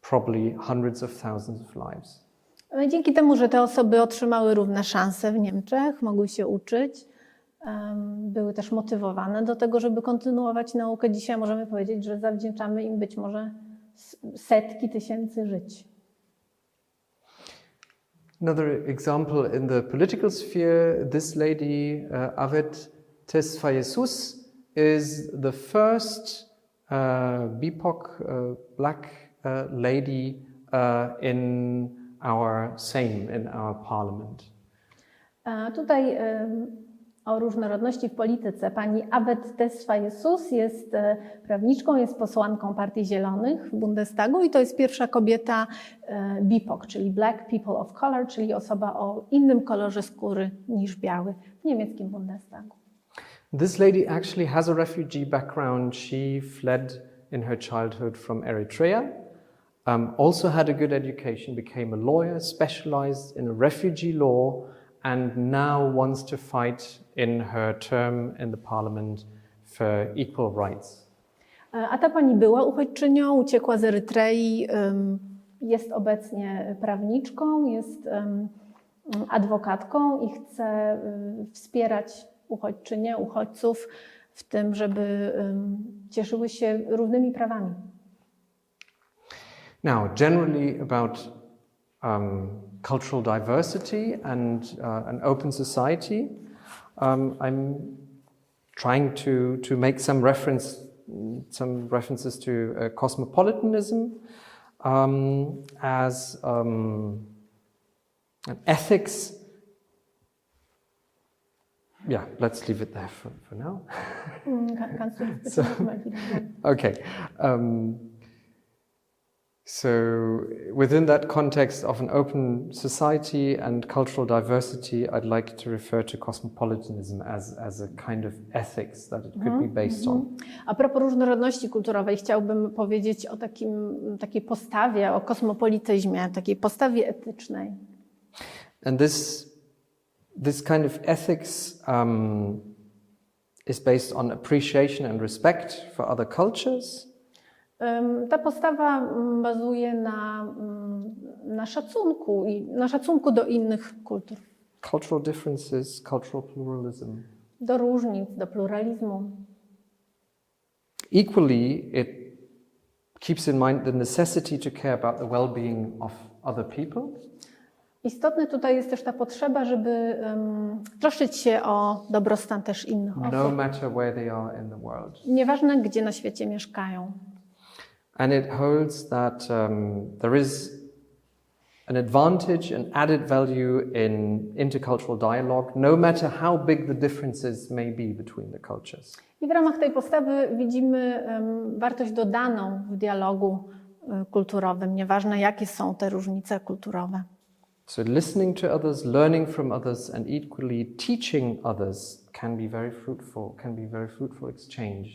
probably hundreds of thousands of lives. Dzięki temu, że te osoby otrzymały równe szanse w Niemczech, mogły się uczyć, były też motywowane do tego, żeby kontynuować naukę. Dzisiaj możemy powiedzieć, że zawdzięczamy im być może setki tysięcy żyć. Another example in the political sphere, this lady, Avet Tesfayesus, is the first BIPOC black lady in our Sejm, in our parliament. Tutaj o różnorodności w polityce. Pani Avet Tesfayesus jest prawniczką, jest posłanką Partii Zielonych w Bundestagu i to jest pierwsza kobieta BIPOC, czyli Black People of Color, czyli osoba o innym kolorze skóry niż biały w niemieckim Bundestagu. This lady actually has a refugee background. She fled in her childhood from Eritrea, also had a good education, became a lawyer, specialized in refugee law, and now wants to fight in her term in the parliament for equal rights. A ta pani była uchodźczynią, uciekła z Erytrei, jest obecnie prawniczką, jest adwokatką i chce wspierać uchodźczynie, uchodźców w tym, żeby cieszyły się równymi prawami. Now, generally about cultural diversity and an open society, I'm trying to make some references to cosmopolitanism as an ethics. Yeah, let's leave it there for now. Okay. So within that context of an open society and cultural diversity, I'd like to refer to cosmopolitanism as a kind of ethics that it could be based on. A propos różnorodności kulturowej, chciałbym powiedzieć o takiej postawie, o kosmopolityzmie, takiej postawie etycznej. And this kind of ethics is based on appreciation and respect for other cultures. Ta postawa bazuje na szacunku i na szacunku do innych kultur. Cultural differences, cultural pluralism. Do różnic, do pluralizmu. Equally, it keeps in mind the necessity to care about the well-being of other people. Istotne tutaj jest też ta potrzeba, żeby troszczyć się o dobrostan też innych osób. No matter where they are in the world. Nieważne, gdzie na świecie mieszkają. And it holds that there is an advantage, an added value in intercultural dialogue, no matter how big the differences may be between the cultures. I w ramach tej postawy widzimy wartość dodaną w dialogu kulturowym, nieważne jakie są te różnice kulturowe. So listening to others, learning from others and equally teaching others can be very fruitful exchange.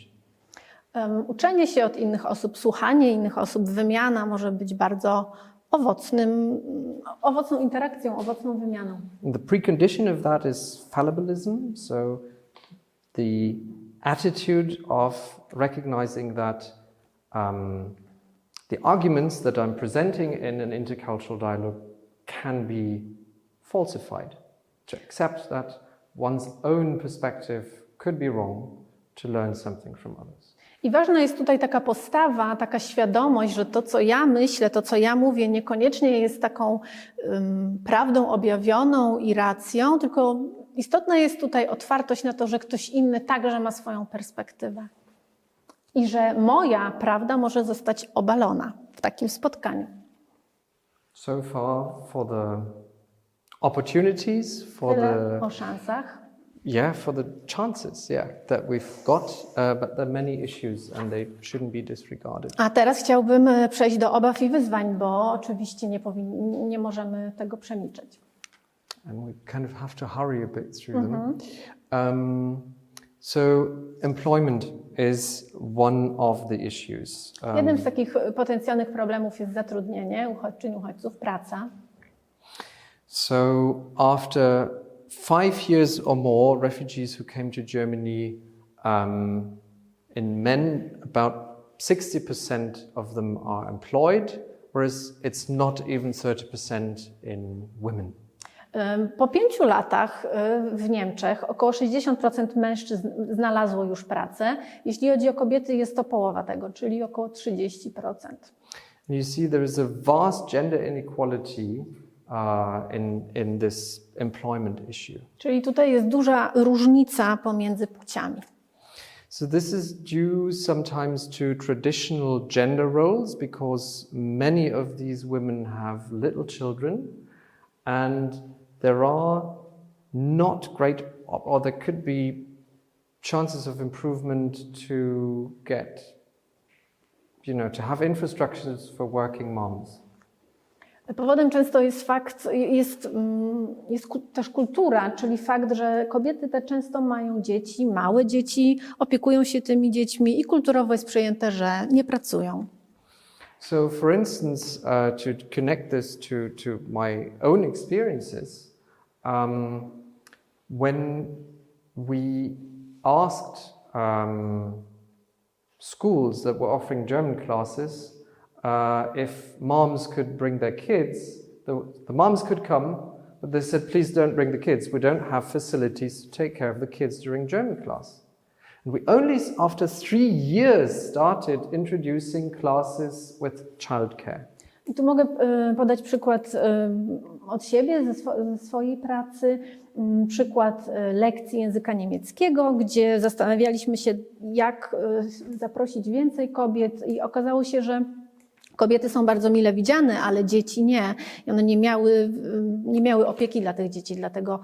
Uczenie się od innych osób, słuchanie innych osób, wymiana może być bardzo owocną interakcją, owocną wymianą. And the precondition of that is fallibilism, so the attitude of recognizing that the arguments that I'm presenting in an intercultural dialogue can be falsified, to accept that one's own perspective could be wrong, to learn something from others. I ważna jest tutaj taka postawa, taka świadomość, że to, co ja myślę, to, co ja mówię, niekoniecznie jest taką prawdą objawioną i racją, tylko istotna jest tutaj otwartość na to, że ktoś inny także ma swoją perspektywę. I że moja prawda może zostać obalona w takim spotkaniu. So far for the opportunities, for Tyle the o szansach. for the chances, that we've got, but there are many issues and they shouldn't be disregarded. A teraz chciałbym przejść do obaw i wyzwań, bo oczywiście nie możemy tego przemilczeć. And we kind of have to hurry a bit through them. So employment is one of the issues. Jednym z takich potencjalnych problemów jest zatrudnienie uchodźczyń, uchodźców, praca. So after 5 years or more, refugees who came to Germany, in men, about 60% of them are employed, whereas it's not even 30% in women. Po 5 latach w Niemczech około 60% mężczyzn znalazło już pracę. Jeśli chodzi o kobiety, jest to połowa tego, czyli około 30%. You see there is a vast gender inequality in this employment issue. Czyli tutaj jest duża różnica pomiędzy płciami. So this is due sometimes to traditional gender roles because many of these women have little children and there are not great, or there could be chances of improvement to get, to have infrastructures for working moms. Powodem często jest fakt, jest też kultura, czyli fakt, że kobiety te często mają dzieci, małe dzieci, opiekują się tymi dziećmi i kulturowo jest przyjęte, że nie pracują. So for instance, to connect this to my own experiences, when we asked schools that were offering German classes if moms could bring their kids, the moms could come, but they said, please don't bring the kids. We don't have facilities to take care of the kids during German class. And we only, after 3 years, started introducing classes with childcare. I tu mogę podać przykład od siebie, ze swojej pracy, przykład lekcji języka niemieckiego, gdzie zastanawialiśmy się, jak zaprosić więcej kobiet i okazało się, że kobiety są bardzo mile widziane, ale dzieci nie. I one nie miały opieki dla tych dzieci, dlatego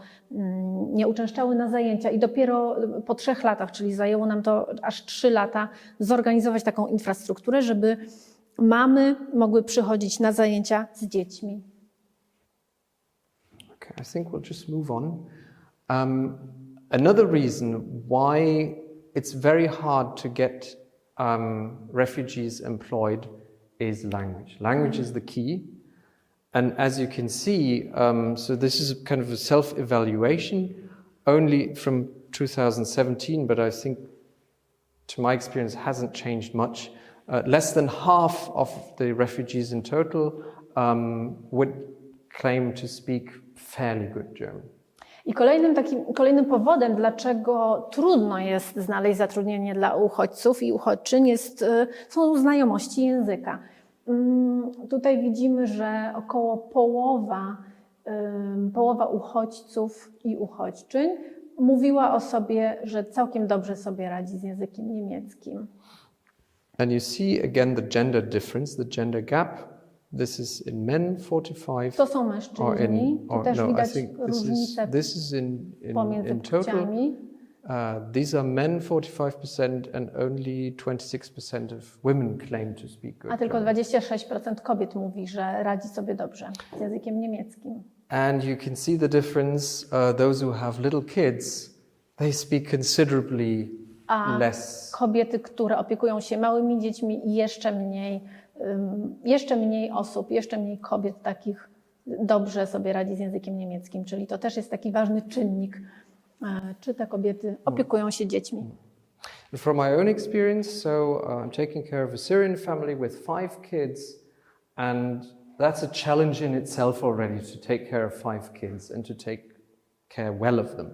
nie uczęszczały na zajęcia. I dopiero po 3 latach, czyli zajęło nam to aż 3 lata, zorganizować taką infrastrukturę, żeby mamy mogły przychodzić na zajęcia z dziećmi. Okay, I think we'll just move on. Another reason why it's very hard to get refugees employed is language. Language is the key. And as you can see, so this is a kind of a self-evaluation only from 2017, but I think to my experience hasn't changed much. Less than half of the refugees in total would claim to speak fairly good German. I kolejnym powodem, dlaczego trudno jest znaleźć zatrudnienie dla uchodźców i uchodźczyń, są znajomości języka. Tutaj widzimy, że około połowa uchodźców i uchodźczyń mówiła o sobie, że całkiem dobrze sobie radzi z językiem niemieckim. And you see again the gender difference, the gender gap. This is in men 45. To są mężczyźni. Tu też widać różnicę this is pomiędzy in total. płciami. These are men 45% and only 26% of women claim to speak good A tylko German. 26% kobiet mówi, że radzi sobie dobrze z językiem niemieckim. And you can see the difference. Those who have little kids, they speak considerably less. Kobiety, które opiekują się małymi dziećmi, jeszcze mniej osób, jeszcze mniej kobiet takich dobrze sobie radzi z językiem niemieckim. Czyli to też jest taki ważny czynnik, czy te kobiety opiekują się dziećmi. From my own experience, so I'm taking care of a Syrian family with 5 kids, and that's a challenge in itself already to take care of 5 kids and to take care well of them.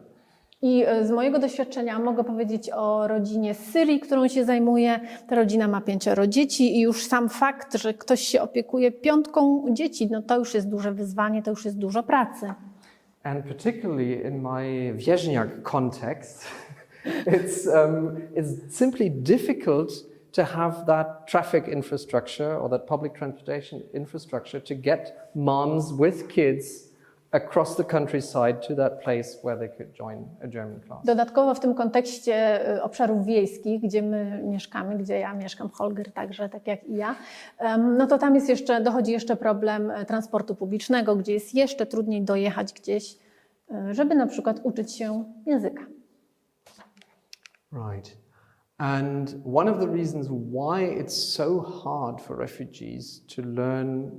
I z mojego doświadczenia mogę powiedzieć o rodzinie z Syrii, którą się zajmuję. Ta rodzina ma 5 dzieci i już sam fakt, że ktoś się opiekuje 5 dzieci, no to już jest duże wyzwanie, to już jest dużo pracy. And particularly in my Wierzchniak context, it's simply difficult to have that traffic infrastructure or that public transportation infrastructure to get moms with kids across the countryside to that place where they could join a German class. Dodatkowo w tym kontekście obszarów wiejskich, gdzie my mieszkamy, gdzie ja mieszkam, Holger także, tak jak i ja, no to tam dochodzi jeszcze problem transportu publicznego, gdzie jest jeszcze trudniej dojechać gdzieś, żeby na przykład uczyć się języka. Right. And one of the reasons why it's so hard for refugees to learn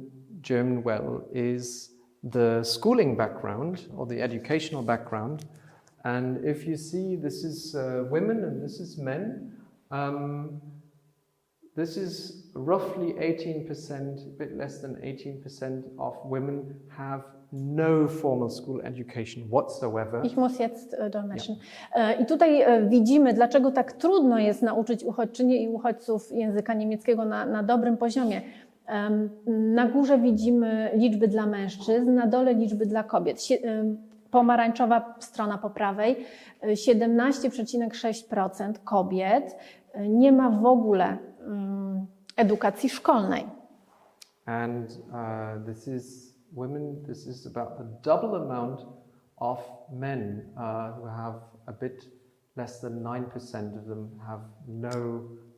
German well is the schooling background or the educational background. And if you see, this is women and this is men. this is roughly 18%, a bit less than 18% of women have no formal school education whatsoever. Ich muss jetzt dolmetschen. I tutaj widzimy, dlaczego tak trudno jest nauczyć uchodźczynie i uchodźców języka niemieckiego na dobrym poziomie. Na górze widzimy liczby dla mężczyzn, na dole liczby dla kobiet. Pomarańczowa strona po prawej, 17,6% kobiet nie ma w ogóle edukacji szkolnej. And this is about the double amount of men who have a bit less than 9% of them have no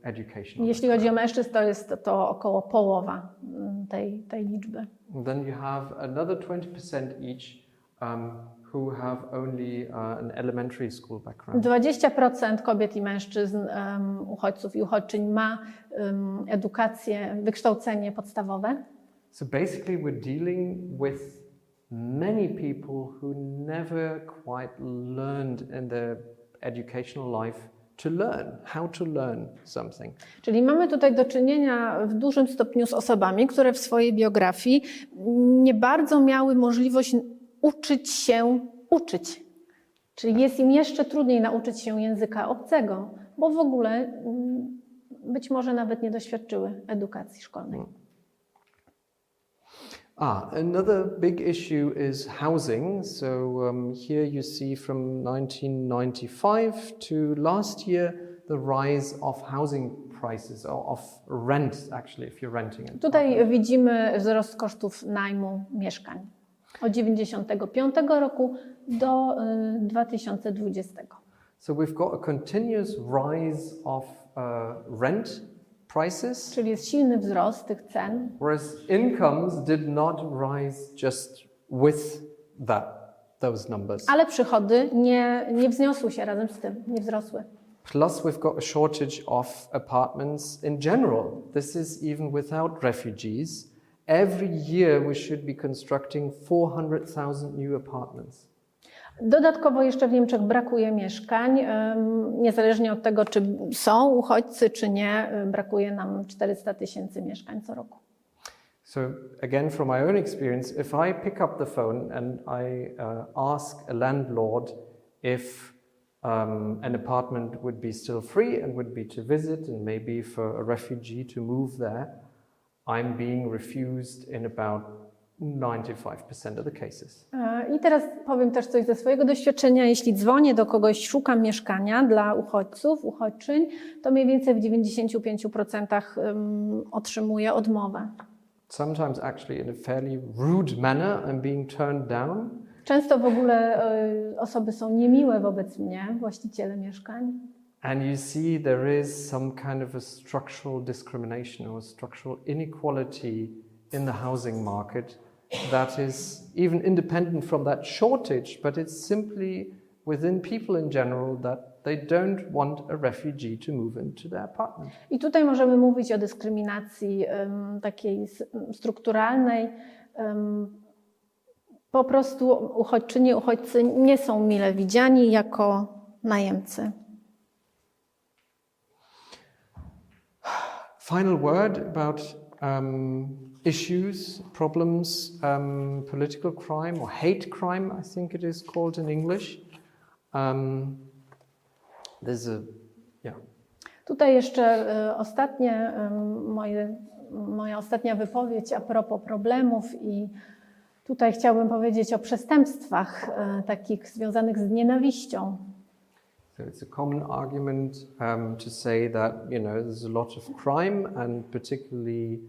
education. Jeśli chodzi o mężczyzn, to jest to około połowa tej liczby. And then you have another 20% each who have only an elementary school background. 20% kobiet i mężczyzn, uchodźców i uchodźczyń ma edukację, wykształcenie podstawowe. So basically we're dealing with many people who never quite learned in their educational life to learn, how to learn something. Czyli mamy tutaj do czynienia w dużym stopniu z osobami, które w swojej biografii nie bardzo miały możliwość uczyć się uczyć. Czyli jest im jeszcze trudniej nauczyć się języka obcego, bo w ogóle być może nawet nie doświadczyły edukacji szkolnej. Another big issue is housing. So here you see from 1995 to last year the rise of housing prices, or of rent actually, if you're renting it. Tutaj widzimy wzrost kosztów najmu mieszkań od 1995 roku do 2020. So we've got a continuous rise of rent prices, Czyli jest silny wzrost tych cen, whereas incomes did not rise just with those numbers. ale przychody nie wzniosły się razem z tym, nie wzrosły. Plus we've got a shortage of apartments in general. This is even without refugees. Every year we should be constructing 400,000 new apartments. Dodatkowo jeszcze w Niemczech brakuje mieszkań. Niezależnie od tego, czy są uchodźcy, czy nie, brakuje nam 400 000 mieszkań co roku. So again, from my own experience, if I pick up the phone and I ask a landlord if an apartment would be still free and would be to visit and maybe for a refugee to move there, I'm being refused in about 95% of the cases. I teraz powiem też coś ze swojego doświadczenia. Jeśli dzwonię do kogoś, szukam mieszkania dla uchodźców, uchodźczyń, to mniej więcej w 95% otrzymuję odmowę. Sometimes actually in a fairly rude manner I'm being turned down. Często w ogóle osoby są niemiłe wobec mnie, właściciele mieszkań. And you see there is some kind of a structural discrimination or structural inequality in the housing market that is even independent from that shortage, but it's simply within people in general that they don't want a refugee to move into their apartment. I tutaj możemy mówić o dyskryminacji takiej strukturalnej. Po prostu uchodźczynie, uchodźcy nie są mile widziani jako najemcy. Final word about issues, problems, political crime or hate crime, I think it is called in English. Tutaj jeszcze moja ostatnia wypowiedź a propos problemów i tutaj chciałbym powiedzieć o przestępstwach takich związanych z nienawiścią. So it's a common argument to say that, there's a lot of crime and particularly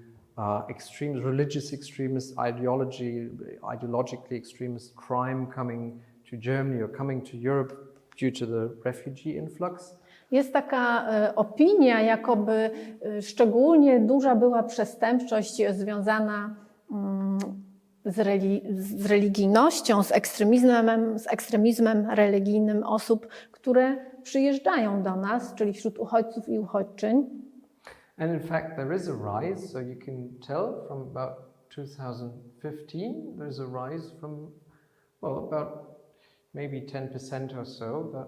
religious extremist ideologically extremist crime coming to Germany or coming to Europe due to the refugee influx. Jest taka opinia, jakoby szczególnie duża była przestępczość związana z religijnością, z ekstremizmem religijnym osób, które przyjeżdżają do nas, czyli wśród uchodźców i uchodźczyń. And in fact there is a rise, so you can tell from about 2015 there's a rise from, about maybe 10% or so, but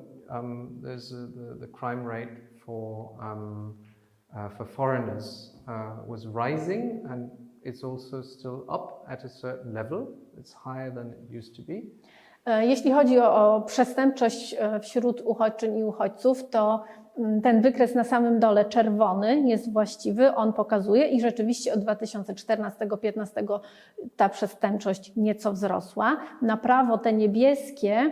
there's the crime rate for for foreigners was rising, and it's also still up at a certain level. It's higher than it used to be. Jeśli chodzi o przestępczość wśród uchodźczyń i uchodźców, to ten wykres na samym dole czerwony jest właściwy, on pokazuje i rzeczywiście od 2014-2015 ta przestępczość nieco wzrosła. Na prawo te niebieskie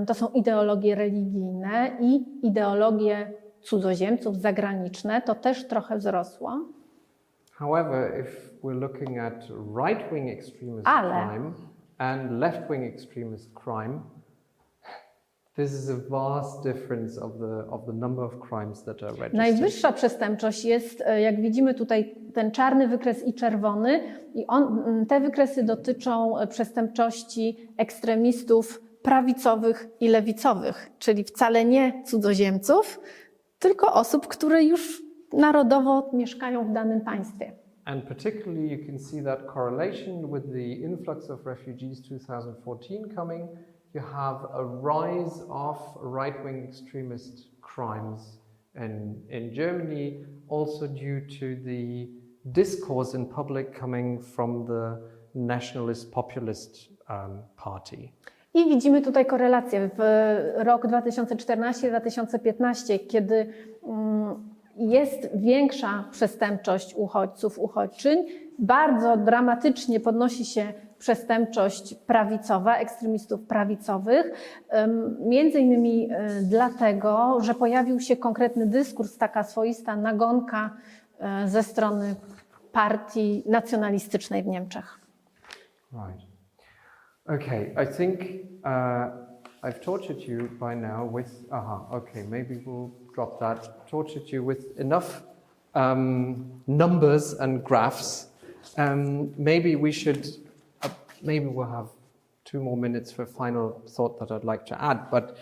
to są ideologie religijne i ideologie cudzoziemców zagraniczne, to też trochę wzrosło. However, if we're looking at right-wing extremist crime and left-wing extremist crime, this is a vast difference of the number of crimes that are registered. Najwyższa przestępczość jest, jak widzimy tutaj, ten czarny wykres i czerwony, i te wykresy dotyczą przestępczości ekstremistów prawicowych i lewicowych, czyli wcale nie cudzoziemców, tylko osób, które już narodowo mieszkają w danym państwie. And particularly you can see that correlation with the influx of refugees 2014 coming. You have a rise of right-wing extremist crimes in Germany, also due to the discourse in public coming from the nationalist populist party. I widzimy tutaj korelację w rok 2014-2015, kiedy jest większa przestępczość uchodźców, uchodźczyń, bardzo dramatycznie podnosi się przestępczość prawicowa, ekstremistów prawicowych, między innymi dlatego, że pojawił się konkretny dyskurs, taka swoista nagonka ze strony partii nacjonalistycznej w Niemczech. Right. Okay, I think I've tortured you by now with, okay, maybe we'll drop that. Tortured you with enough numbers and graphs. Maybe we should, maybe we'll have 2 more minutes for a final thought that I'd like to add, but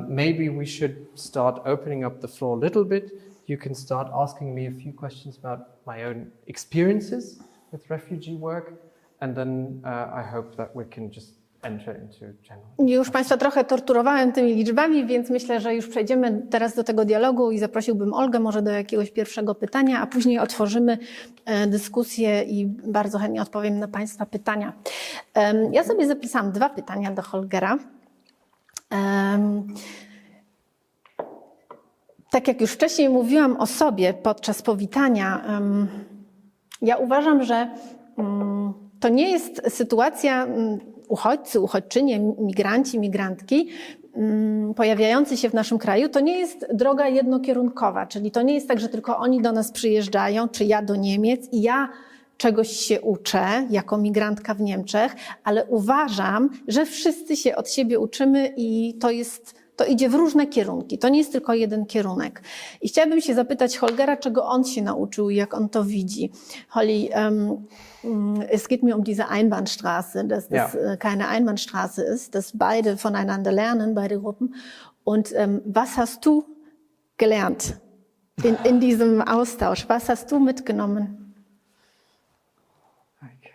maybe we should start opening up the floor a little bit. You can start asking me a few questions about my own experiences with refugee work, and then I hope that we can just enter into general. Już Państwa trochę torturowałem tymi liczbami, więc myślę, że już przejdziemy teraz do tego dialogu i zaprosiłbym Olgę może do jakiegoś pierwszego pytania, a później otworzymy dyskusję i bardzo chętnie odpowiem na Państwa pytania. Ja sobie zapisałam 2 pytania do Holgera. Tak jak już wcześniej mówiłam o sobie podczas powitania, ja uważam, że to nie jest sytuacja uchodźcy, uchodźczynie, migranci, migrantki pojawiający się w naszym kraju, to nie jest droga jednokierunkowa, czyli to nie jest tak, że tylko oni do nas przyjeżdżają, czy ja do Niemiec i ja czegoś się uczę jako migrantka w Niemczech, ale uważam, że wszyscy się od siebie uczymy i to idzie w różne kierunki. To nie jest tylko jeden kierunek. I chciałabym się zapytać Holgera, czego on się nauczył i jak on to widzi. Holly, es geht mir um diese Einbahnstraße, dass das keine Einbahnstraße ist, dass beide voneinander lernen, beide Gruppen. Und was hast du gelernt in diesem Austausch? Was hast du mitgenommen? Okay.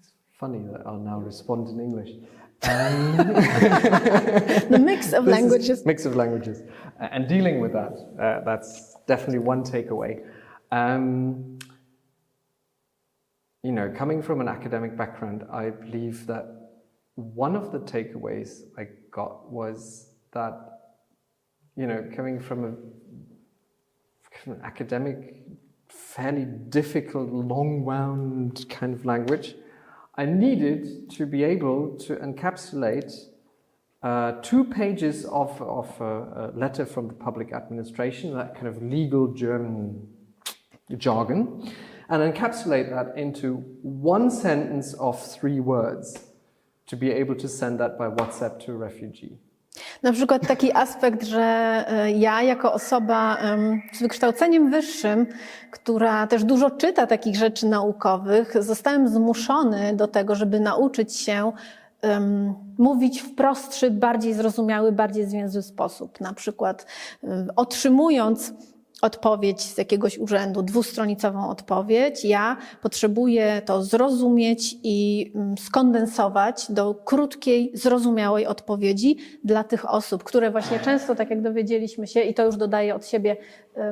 It's funny that I'll now respond in English. The mix of languages. Mix of languages. And dealing with that, that's definitely one takeaway. You know, coming from an academic background, I believe that one of the takeaways I got was that, you know, coming from an academic, fairly difficult, long-wound kind of language, I needed to be able to encapsulate 2 pages of a letter from the public administration, that kind of legal German jargon, and encapsulate that into 1 sentence of 3 words to be able to send that by WhatsApp to a refugee. Na przykład taki aspekt, że ja jako osoba z wykształceniem wyższym, która też dużo czyta takich rzeczy naukowych, zostałem zmuszony do tego, żeby nauczyć się mówić w prostszy, bardziej zrozumiały, bardziej zwięzły sposób. Na przykład otrzymując odpowiedź z jakiegoś urzędu, dwustronicową odpowiedź. Ja potrzebuję to zrozumieć i skondensować do krótkiej, zrozumiałej odpowiedzi dla tych osób, które właśnie często, tak jak dowiedzieliśmy się, i to już dodaję od siebie,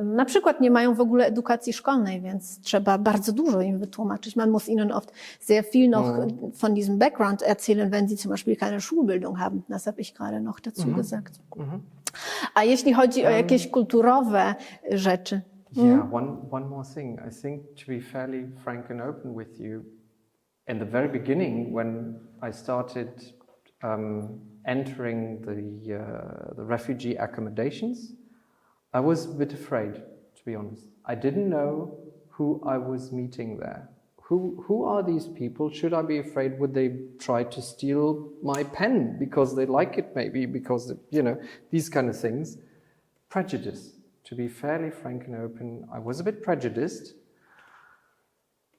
na przykład nie mają w ogóle edukacji szkolnej, więc trzeba bardzo dużo im wytłumaczyć. Man muss ihnen oft sehr viel noch von diesem Background erzählen, wenn sie zum Beispiel keine Schulbildung haben. Das habe ich gerade noch dazu gesagt. A jeśli chodzi o jakieś kulturowe rzeczy? Yeah, one more thing. I think to be fairly frank and open with you, in the very beginning when I started entering the refugee accommodations, I was a bit afraid, to be honest. I didn't know who I was meeting there. Who are these people? Should I be afraid? Would they try to steal my pen because they like it maybe, because, you know, these kind of things. Prejudice. To be fairly frank and open, I was a bit prejudiced,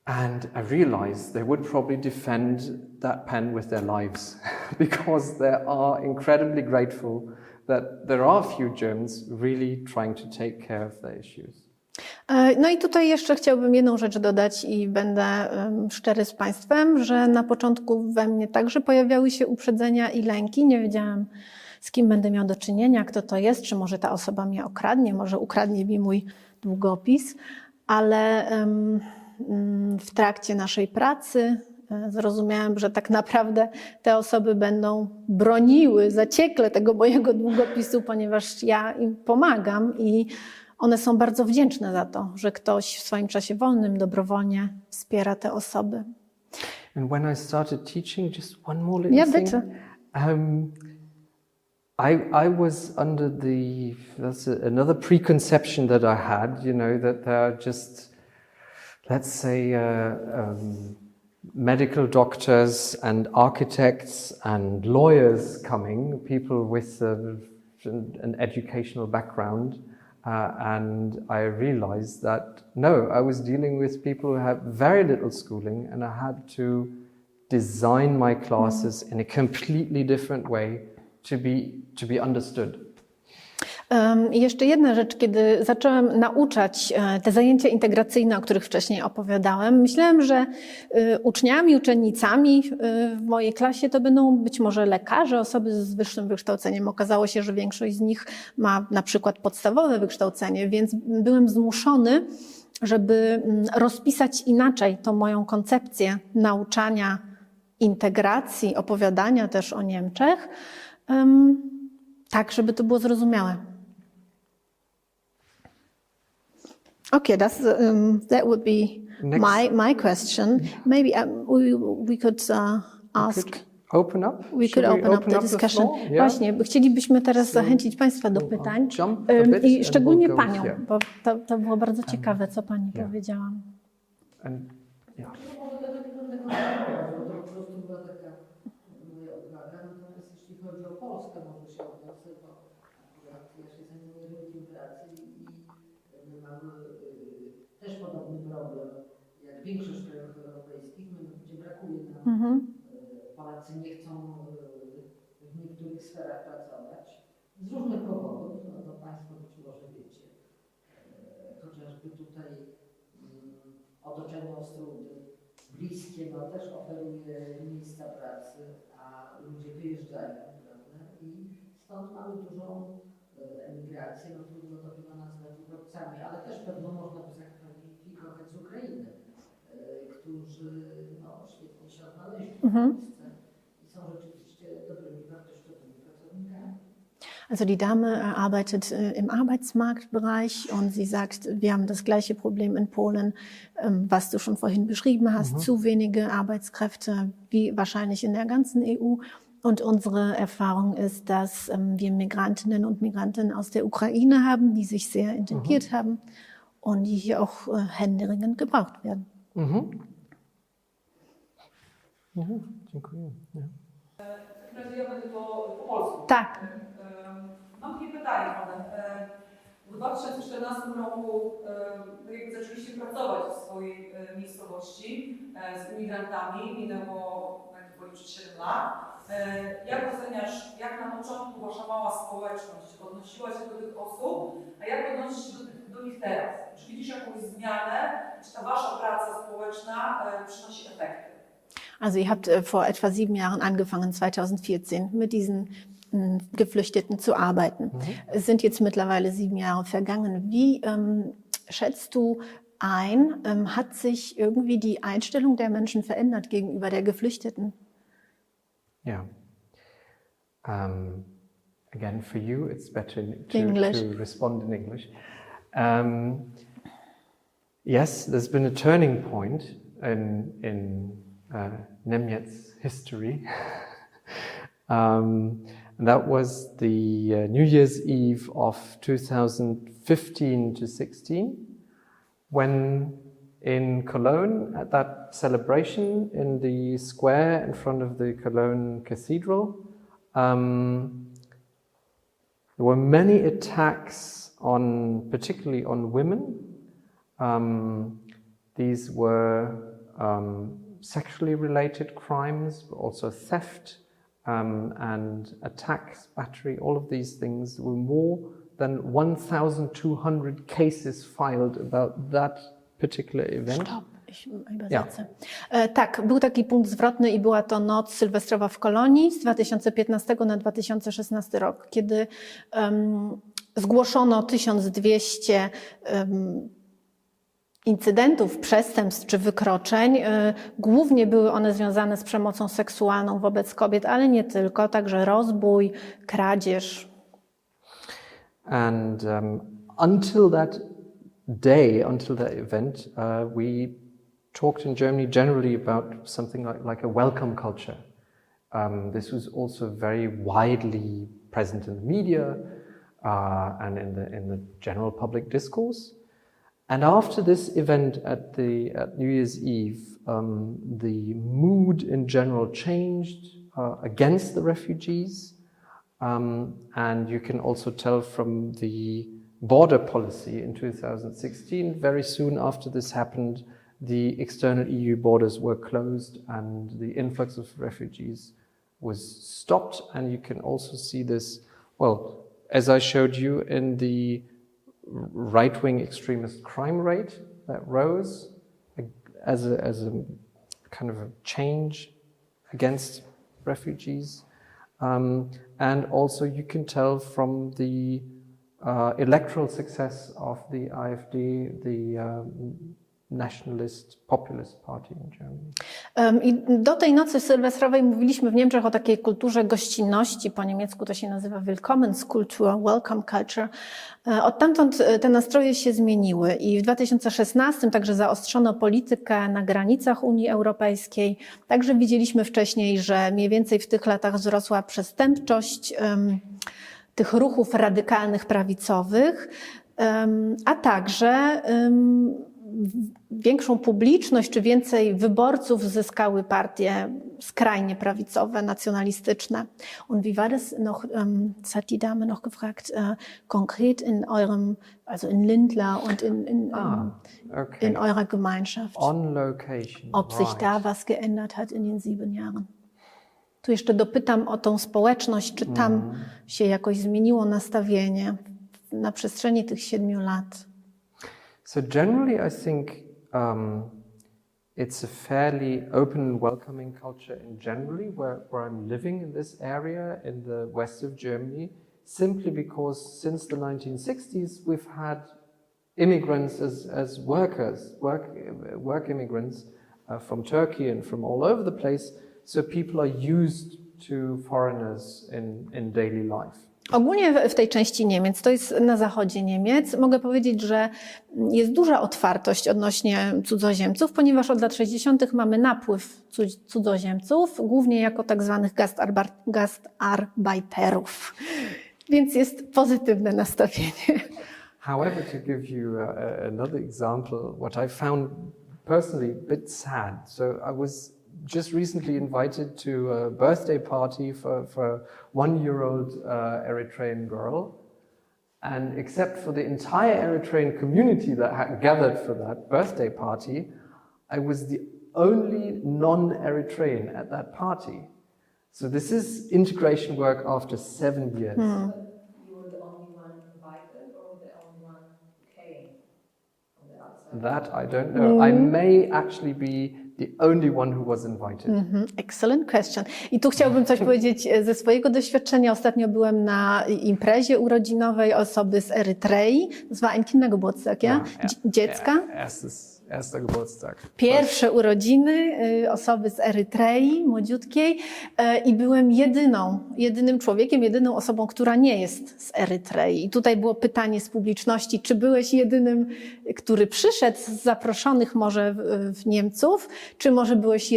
and I realized they would probably defend that pen with their lives because they are incredibly grateful that there are few Germans really trying to take care of their issues. No i tutaj jeszcze chciałbym jedną rzecz dodać i będę szczery z Państwem, że na początku we mnie także pojawiały się uprzedzenia i lęki. Nie wiedziałam, z kim będę miał do czynienia, kto to jest, czy może ta osoba mnie okradnie, może ukradnie mi mój długopis, ale w trakcie naszej pracy zrozumiałam, że tak naprawdę te osoby będą broniły zaciekle tego mojego długopisu, ponieważ ja im pomagam i one są bardzo wdzięczne za to, że ktoś w swoim czasie wolnym dobrowolnie wspiera te osoby. And when I started teaching, just one more little thing. I was under another preconception that I had, you know, that there are just, let's say, medical doctors and architects and lawyers coming, people with an educational background. And I realized that, no, I was dealing with people who have very little schooling, and I had to design my classes in a completely different way to be understood. I jeszcze jedna rzecz, kiedy zaczęłam nauczać te zajęcia integracyjne, o których wcześniej opowiadałem, myślałam, że uczniami, uczennicami w mojej klasie to będą być może lekarze, osoby z wyższym wykształceniem. Okazało się, że większość z nich ma na przykład podstawowe wykształcenie, więc byłem zmuszony, żeby rozpisać inaczej tą moją koncepcję nauczania integracji, opowiadania też o Niemczech, tak, żeby to było zrozumiałe. Okay, that would be my question. Maybe we could ask. Open up? We could open up the discussion. Yeah. Właśnie, chcielibyśmy teraz zachęcić Państwa do pytań i szczególnie Panią, bo to było bardzo ciekawe, co Pani powiedziała. Jeśli chodzi o Polskę, może się odniosę, bo ja się zajmuję rynkiem pracy i my mamy też podobny problem jak większość krajów europejskich, gdzie brakuje nam, Polacy nie chcą w niektórych sferach pracować z różnych powodów, no to Państwo być może wiecie, chociażby tutaj otoczenie Ostródy bliskie, no też oferuje miejsca pracy, a ludzie wyjeżdżają, prawda? I stąd mamy dużą emigrację, no trudno to chyba nazwać uchodźcami, ale też pewno można by zakwalifikować z Ukrainy, którzy no, świetnie się odnaleźli w Polsce i są rzeczywiście dobrymi, wartościowymi pracownikami. Also die Dame arbeitet im Arbeitsmarktbereich und sie sagt, wir haben das gleiche Problem in Polen, was du schon vorhin beschrieben hast, zu wenige Arbeitskräfte, wie wahrscheinlich in der ganzen EU. Und unsere Erfahrung ist, dass wir Migrantinnen und Migranten aus der Ukraine haben, die sich sehr integriert haben und die hier auch händeringend gebraucht werden. Dziękuję. Ja będę po polsku. Tak. Mam takie pytanie, Pane. W 2014 roku jakby zaczęliście pracować w swojej miejscowości z imigrantami. Minęło, jak policzyć, 7 lat. Jak oceniasz, jak na początku wasza mała społeczność odnosiła się do tych osób, a jak odnosi się do nich teraz? Czy widzisz jakąś zmianę? Czy ta wasza praca społeczna przynosi efekty? Also ihr habt vor etwa 7 Jahren angefangen, 2014, mit diesen Geflüchteten zu arbeiten. Es sind jetzt mittlerweile 7 Jahre vergangen. Wie schätzt du ein, hat sich irgendwie die Einstellung der Menschen verändert gegenüber der Geflüchteten? Yeah. Again, for you, it's better English. to respond in English. Yes, there's been a turning point in Niemiec's history. And that was the New Year's Eve of 2015 to 16, when in Cologne, at that celebration in the square in front of the Cologne Cathedral, there were many attacks particularly on women. These were sexually related crimes, but also theft and attacks, battery, all of these things. There were more than 1,200 cases filed about that particular event. Stop, ich übersetze. Ja. Tak, był taki punkt zwrotny i była to noc sylwestrowa w Kolonii z 2015 na 2016 rok, kiedy zgłoszono 1200 incydentów, przestępstw czy wykroczeń. Głównie były one związane z przemocą seksualną wobec kobiet, ale nie tylko, także rozbój, kradzież. And until that day, until that event, we talked in Germany generally about something like a welcome culture. This was also very widely present in the media and in the general public discourse. And after this event at New Year's Eve, the mood in general changed against the refugees. And you can also tell from the border policy in 2016, very soon after this happened, the external EU borders were closed and the influx of refugees was stopped. And you can also see this, well, as I showed you, in the right-wing extremist crime rate that rose as a kind of a change against refugees. And also you can tell from the electoral success of the AfD, the nationalist, populist party in Germany. I do tej nocy sylwestrowej mówiliśmy w Niemczech o takiej kulturze gościnności, po niemiecku to się nazywa Willkommenskultur, welcome culture. Odtamtąd te nastroje się zmieniły i w 2016 także zaostrzono politykę na granicach Unii Europejskiej. Także widzieliśmy wcześniej, że mniej więcej w tych latach wzrosła przestępczość tych ruchów radykalnych prawicowych, a także większą publiczność czy więcej wyborców zyskały partie skrajnie prawicowe, nacjonalistyczne. Und wie war das noch, das hat die Dame noch gefragt, konkret in eurem, also in Lindlar und in eurer Gemeinschaft? On location, ob sich da was geändert hat in den 7 Jahren? Tu jeszcze dopytam o tą społeczność, czy tam się jakoś zmieniło nastawienie na przestrzeni tych 7 lat? So generally, I think it's a fairly open and welcoming culture in generally where I'm living in this area in the west of Germany, simply because since the 1960s we've had immigrants as workers, work immigrants from Turkey and from all over the place, so people are used to foreigners in daily life. Ogólnie w tej części Niemiec, to jest na zachodzie Niemiec, mogę powiedzieć, że jest duża otwartość odnośnie cudzoziemców, ponieważ od lat 60. mamy napływ cudzoziemców, głównie jako tak zwanych gastarbeiterów, więc jest pozytywne nastawienie. However, to give you another example, what I found personally a bit sad, so I was just recently invited to a birthday party for a 1-year-old Eritrean girl. And except for the entire Eritrean community that had gathered for that birthday party, I was the only non-Eritrean at that party. So this is integration work after 7 years. You were the only one invited or the only one who came from the outside? That I don't know. I may actually be the only one who was invited. Excellent question. I tu chciałbym coś powiedzieć ze swojego doświadczenia. Ostatnio byłem na imprezie urodzinowej osoby z Erytrei. Das war ein Kindergeburtstag, ja? Dziecka. Erster Geburtstag. Pierwsze urodziny osoby z Erytrei, młodziutkiej, i byłem jedynym człowiekiem, jedyną osobą, która nie jest z Erytrei. I tutaj było pytanie z publiczności, czy byłeś jedynym, który przyszedł z zaproszonych może w Niemców, czy może byłeś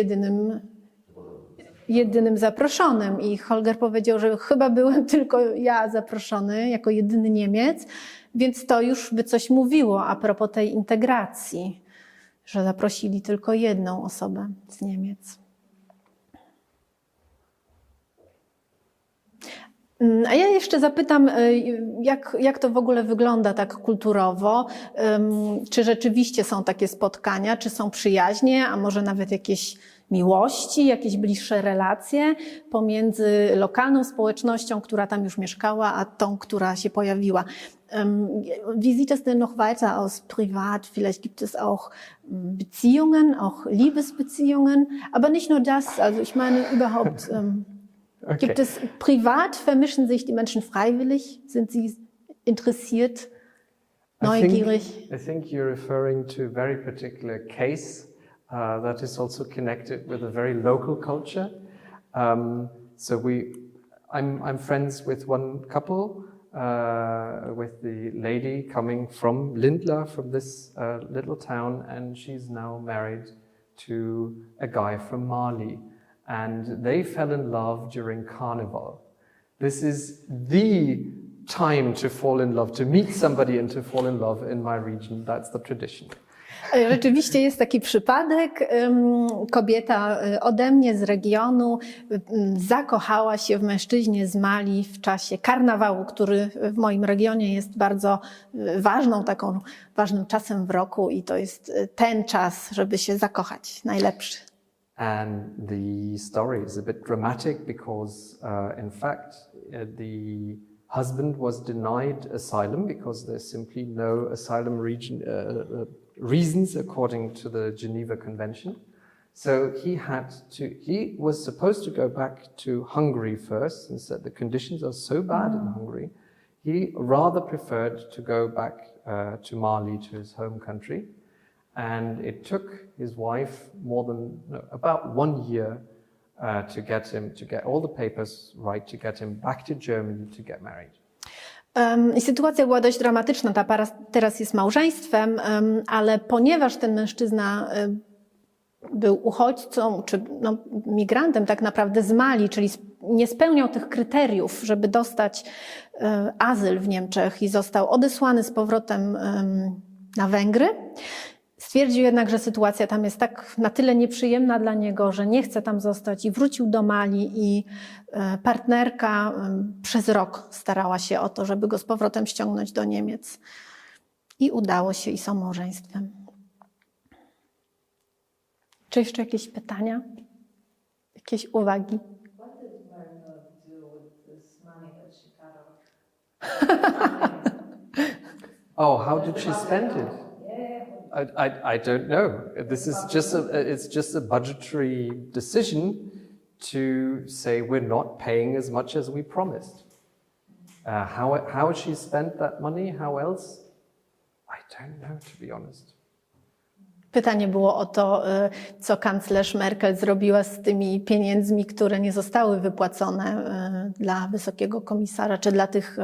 jedynym zaproszonym. I Holger powiedział, że chyba byłem tylko ja zaproszony jako jedyny Niemiec, więc to już by coś mówiło a propos tej integracji, że zaprosili tylko jedną osobę z Niemiec. A ja jeszcze zapytam, jak to w ogóle wygląda tak kulturowo? Czy rzeczywiście są takie spotkania, czy są przyjaźnie, a może nawet jakieś miłości, jakieś bliższe relacje pomiędzy lokalną społecznością, która tam już mieszkała, a tą, która się pojawiła? Wie sieht das denn noch weiter aus privat? Vielleicht gibt es auch Beziehungen, auch Liebesbeziehungen, aber nicht nur das. Also ich meine überhaupt, gibt es privat, vermischen sich die Menschen freiwillig? Sind sie interessiert, neugierig? I think you're referring to a very particular case that is also connected with a very local culture. I'm friends with one couple, with the lady coming from Lindlar, from this little town, and she's now married to a guy from Mali. And they fell in love during Carnival. This is the time to fall in love, to meet somebody and to fall in love in my region. That's the tradition. Rzeczywiście jest taki przypadek. Kobieta ode mnie z regionu zakochała się w mężczyźnie z Mali w czasie karnawału, który w moim regionie jest bardzo ważnym czasem w roku i to jest ten czas, żeby się zakochać, najlepszy. And the story is a bit dramatic because, in fact, the husband was denied asylum because there's simply no asylum reasons according to the Geneva Convention. So he was supposed to go back to Hungary first and said the conditions are so bad in Hungary. He rather preferred to go back to Mali, to his home country. And it took his wife about 1 year to get all the papers right, to get him back to Germany to get married. Sytuacja była dość dramatyczna. Ta para teraz jest małżeństwem, ale ponieważ ten mężczyzna był uchodźcą, czy migrantem tak naprawdę z Mali, czyli nie spełniał tych kryteriów, żeby dostać azyl w Niemczech i został odesłany z powrotem na Węgry, stwierdził jednak, że sytuacja tam jest na tyle nieprzyjemna dla niego, że nie chce tam zostać i wrócił do Mali i partnerka przez rok starała się o to, żeby go z powrotem ściągnąć do Niemiec. I udało się i są małżeństwem. Czy jeszcze jakieś pytania? Jakieś uwagi? What did Marina do with this money that she got out? Oh, how did she spend it? I don't know. This is it's just a budgetary decision to say we're not paying as much as we promised. How she spent that money? How else? I don't know, to be honest. Pytanie było o to, co kanclerz Merkel zrobiła z tymi pieniędzmi, które nie zostały wypłacone dla wysokiego komisarza, czy dla tych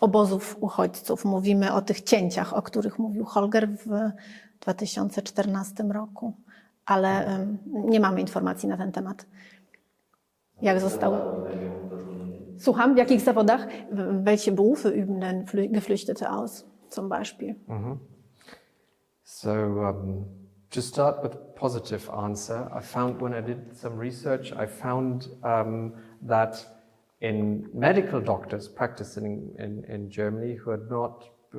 obozów uchodźców. Mówimy o tych cięciach, o których mówił Holger w 2014 roku, ale nie mamy informacji na ten temat. Jak zostało? Słucham, w jakich zawodach? Welche Berufe üben denn Geflüchtete aus, zum Beispiel? So to start with a positive answer, I found when I did some research, I found that in medical doctors practicing in Germany who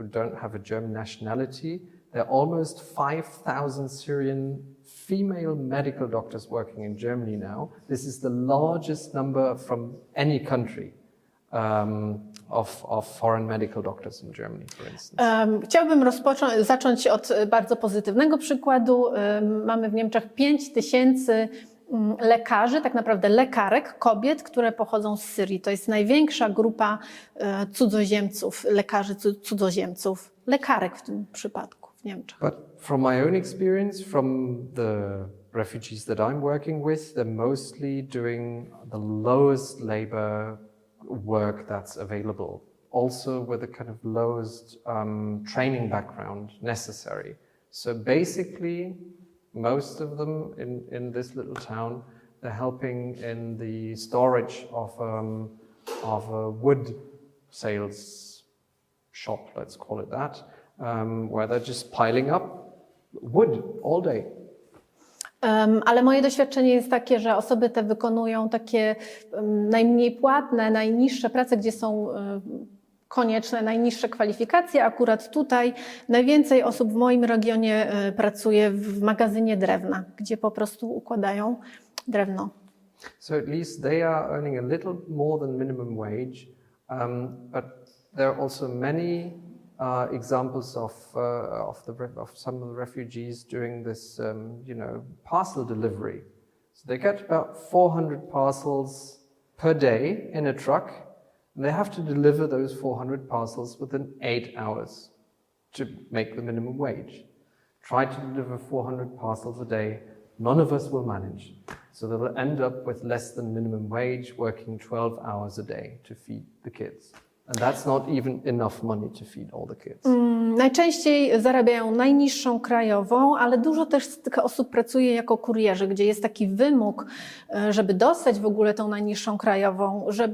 don't have a German nationality, there are almost 5,000 Syrian female medical doctors working in Germany now. This is the largest number from any country of foreign medical doctors in Germany, for instance. Chciałbym zacząć od bardzo pozytywnego przykładu. Mamy w Niemczech 5,000 lekarzy, tak naprawdę lekarek, kobiet, które pochodzą z Syrii. To jest największa grupa cudzoziemców, lekarzy cudzoziemców, lekarek w tym przypadku w Niemczech. But from my own experience, from the refugees that I'm working with, they're mostly doing the lowest labor work that's available, also with the kind of lowest training background necessary. So basically, most of them in this little town, they're helping in the storage of a wood sales shop, let's call it that, where they're just piling up wood all day. Ale moje doświadczenie jest takie, że osoby te wykonują takie najmniej płatne, najniższe prace, gdzie są konieczne najniższe kwalifikacje. Akurat tutaj najwięcej osób w moim regionie pracuje w magazynie drewna, gdzie po prostu układają drewno. So at least they are earning a little more than minimum wage, but there are also many examples of some of the refugees doing this, parcel delivery. So they get about 400 parcels per day in a truck, and they have to deliver those 400 parcels within 8 hours to make the minimum wage. Try to deliver 400 parcels a day. None of us will manage. So they'll end up with less than minimum wage, working 12 hours a day to feed the kids. And that's not even enough money to feed all the kids. Najczęściej zarabiają najniższą krajową, ale dużo też z tych osób pracuje jako kurierzy, gdzie jest taki wymóg, żeby dostać w ogóle tą najniższą krajową, że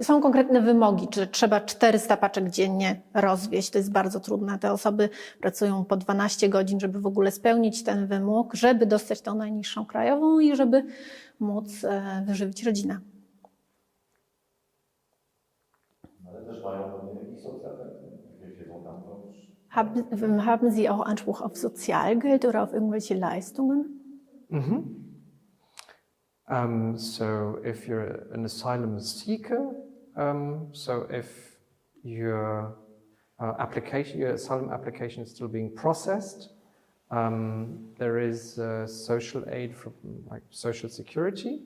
są konkretne wymogi, że trzeba 400 paczek dziennie rozwieźć. To jest bardzo trudne. Te osoby pracują po 12 godzin, żeby w ogóle spełnić ten wymóg, żeby dostać tą najniższą krajową i żeby móc wyżywić rodzinę. Ale też mają pewnie jakiś socjalny, jak siedzą tam, to już... Haben Sie auch Anspruch auf Sozialgeld oder auf irgendwelche Leistungen? So if you're an asylum seeker, so if your asylum application is still being processed, there is social aid from like Social Security.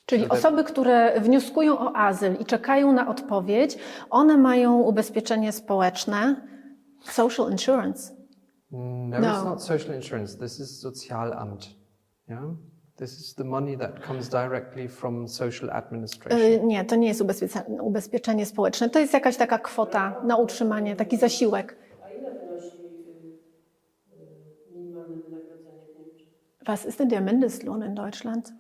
Czyli osoby, które wnioskują o azyl i czekają na odpowiedź, one mają ubezpieczenie społeczne, social insurance. No, it's not social insurance. This is Sozialamt. Yeah? This is the money that comes directly from social administration. Nie, to nie jest ubezpieczenie społeczne. To jest jakaś taka kwota na utrzymanie, taki zasiłek. A ile wynosi minimalne wynagrodzenie w Niemczech? Was ist denn der Mindestlohn in Deutschland?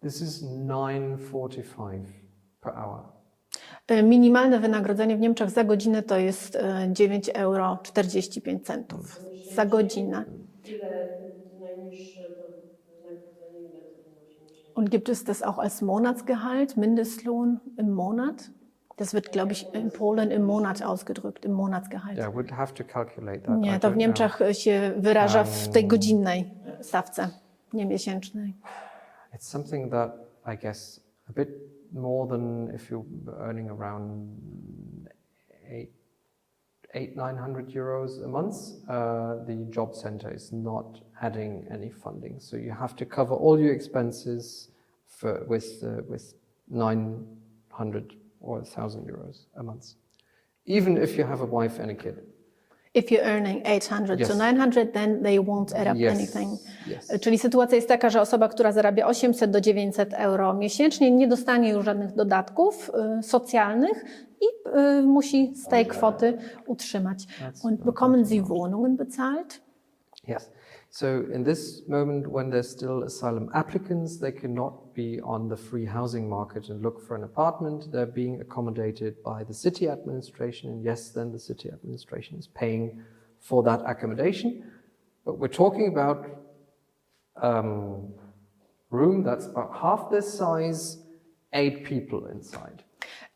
This is 9.45 per hour. Minimalne wynagrodzenie w Niemczech za godzinę to jest 9,45 € za godzinę. Ile najniższe to wynagrodzenie, ile to wynosi? Und gibt es das auch als Monatsgehalt, Mindestlohn im Monat? Das wird, glaube ich, in Polen im Monat ausgedrückt, im Monatsgehalt. Yeah, we'd have to calculate that. Nie, to w Niemczech się wyraża w tej godzinnej stawce, nie miesięcznej. It's something that I guess a bit more than if you're earning around 800-900 euros a month. The job center is not adding any funding, so you have to cover all your expenses with 900 or 1,000 euros a month, even if you have a wife and a kid. If you're earning 800 Yes. to 900, then they won't add up Yes. anything. Yes. Czyli sytuacja jest taka, że osoba, która zarabia 800 do 900 € miesięcznie, nie dostanie już żadnych dodatków socjalnych i musi z tej kwoty utrzymać. Und bekommen Sie Wohnungen bezahlt? Yes. So in this moment, when there's still asylum applicants, they cannot be on the free housing market and look for an apartment. They're being accommodated by the city administration, and yes, then the city administration is paying for that accommodation. But we're talking about room that's about half this size, 8 people inside.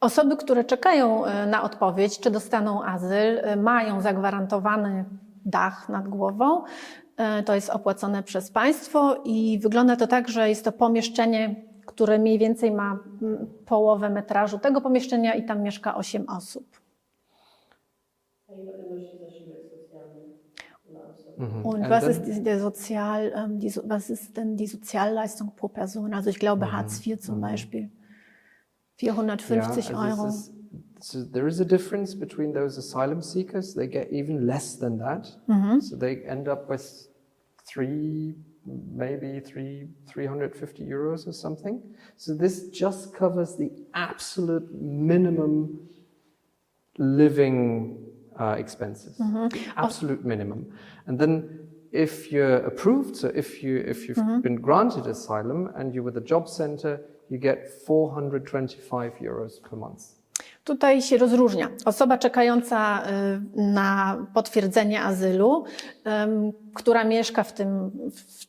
Osoby, które czekają na odpowiedź, czy dostaną azyl, mają zagwarantowany dach nad głową. To jest opłacone przez państwo i wygląda to tak, że jest to pomieszczenie, które mniej więcej ma połowę metrażu tego pomieszczenia i tam mieszka 8 osób. Und was ist der was ist denn die Sozialleistung pro Person? Also ich glaube Hartz IV zum Beispiel. 450 Euro. So there is a difference between those asylum seekers. They get even less than that. So they end up with 350 euros or something. So this just covers the absolute minimum living expenses, the absolute minimum. And then if you're approved, so if you've been granted asylum and you're with a job center, you get 425 euros per month. Tutaj się rozróżnia. Osoba czekająca na potwierdzenie azylu, która mieszka w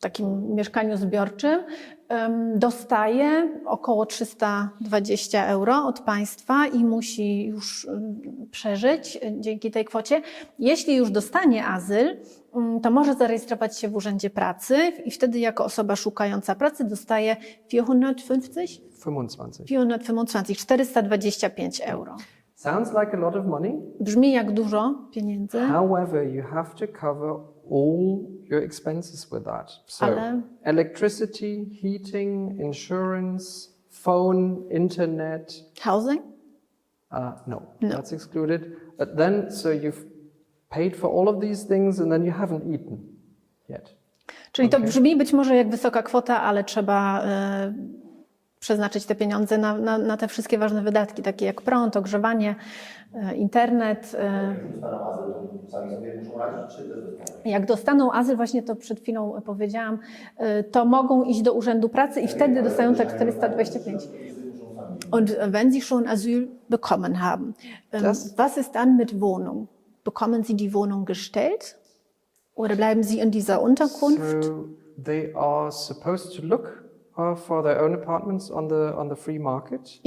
takim mieszkaniu zbiorczym, dostaje około 320 euro od państwa i musi już przeżyć dzięki tej kwocie. Jeśli już dostanie azyl, to może zarejestrować się w Urzędzie Pracy i wtedy jako osoba szukająca pracy dostaje 425 euro. Sounds like a lot of money. Brzmi jak dużo pieniędzy. However, you have to cover all your expenses with that. So electricity, heating, insurance, phone, internet. Housing? No, that's excluded. But then, so you've paid for all of these things and then you haven't eaten yet. Czyli to brzmi być może jak wysoka kwota, ale trzeba przeznaczyć te pieniądze na te wszystkie ważne wydatki, takie jak prąd, ogrzewanie, internet. Jak dostaną azyl, właśnie to przed chwilą powiedziałam, to mogą iść do Urzędu Pracy i wtedy dostają te 425. Und wenn Sie schon Asyl bekommen haben, was ist dann mit Wohnung? Bekommen Sie die Wohnung gestellt? Oder bleiben Sie in dieser Unterkunft? So they are supposed to look for their own apartments on the free market.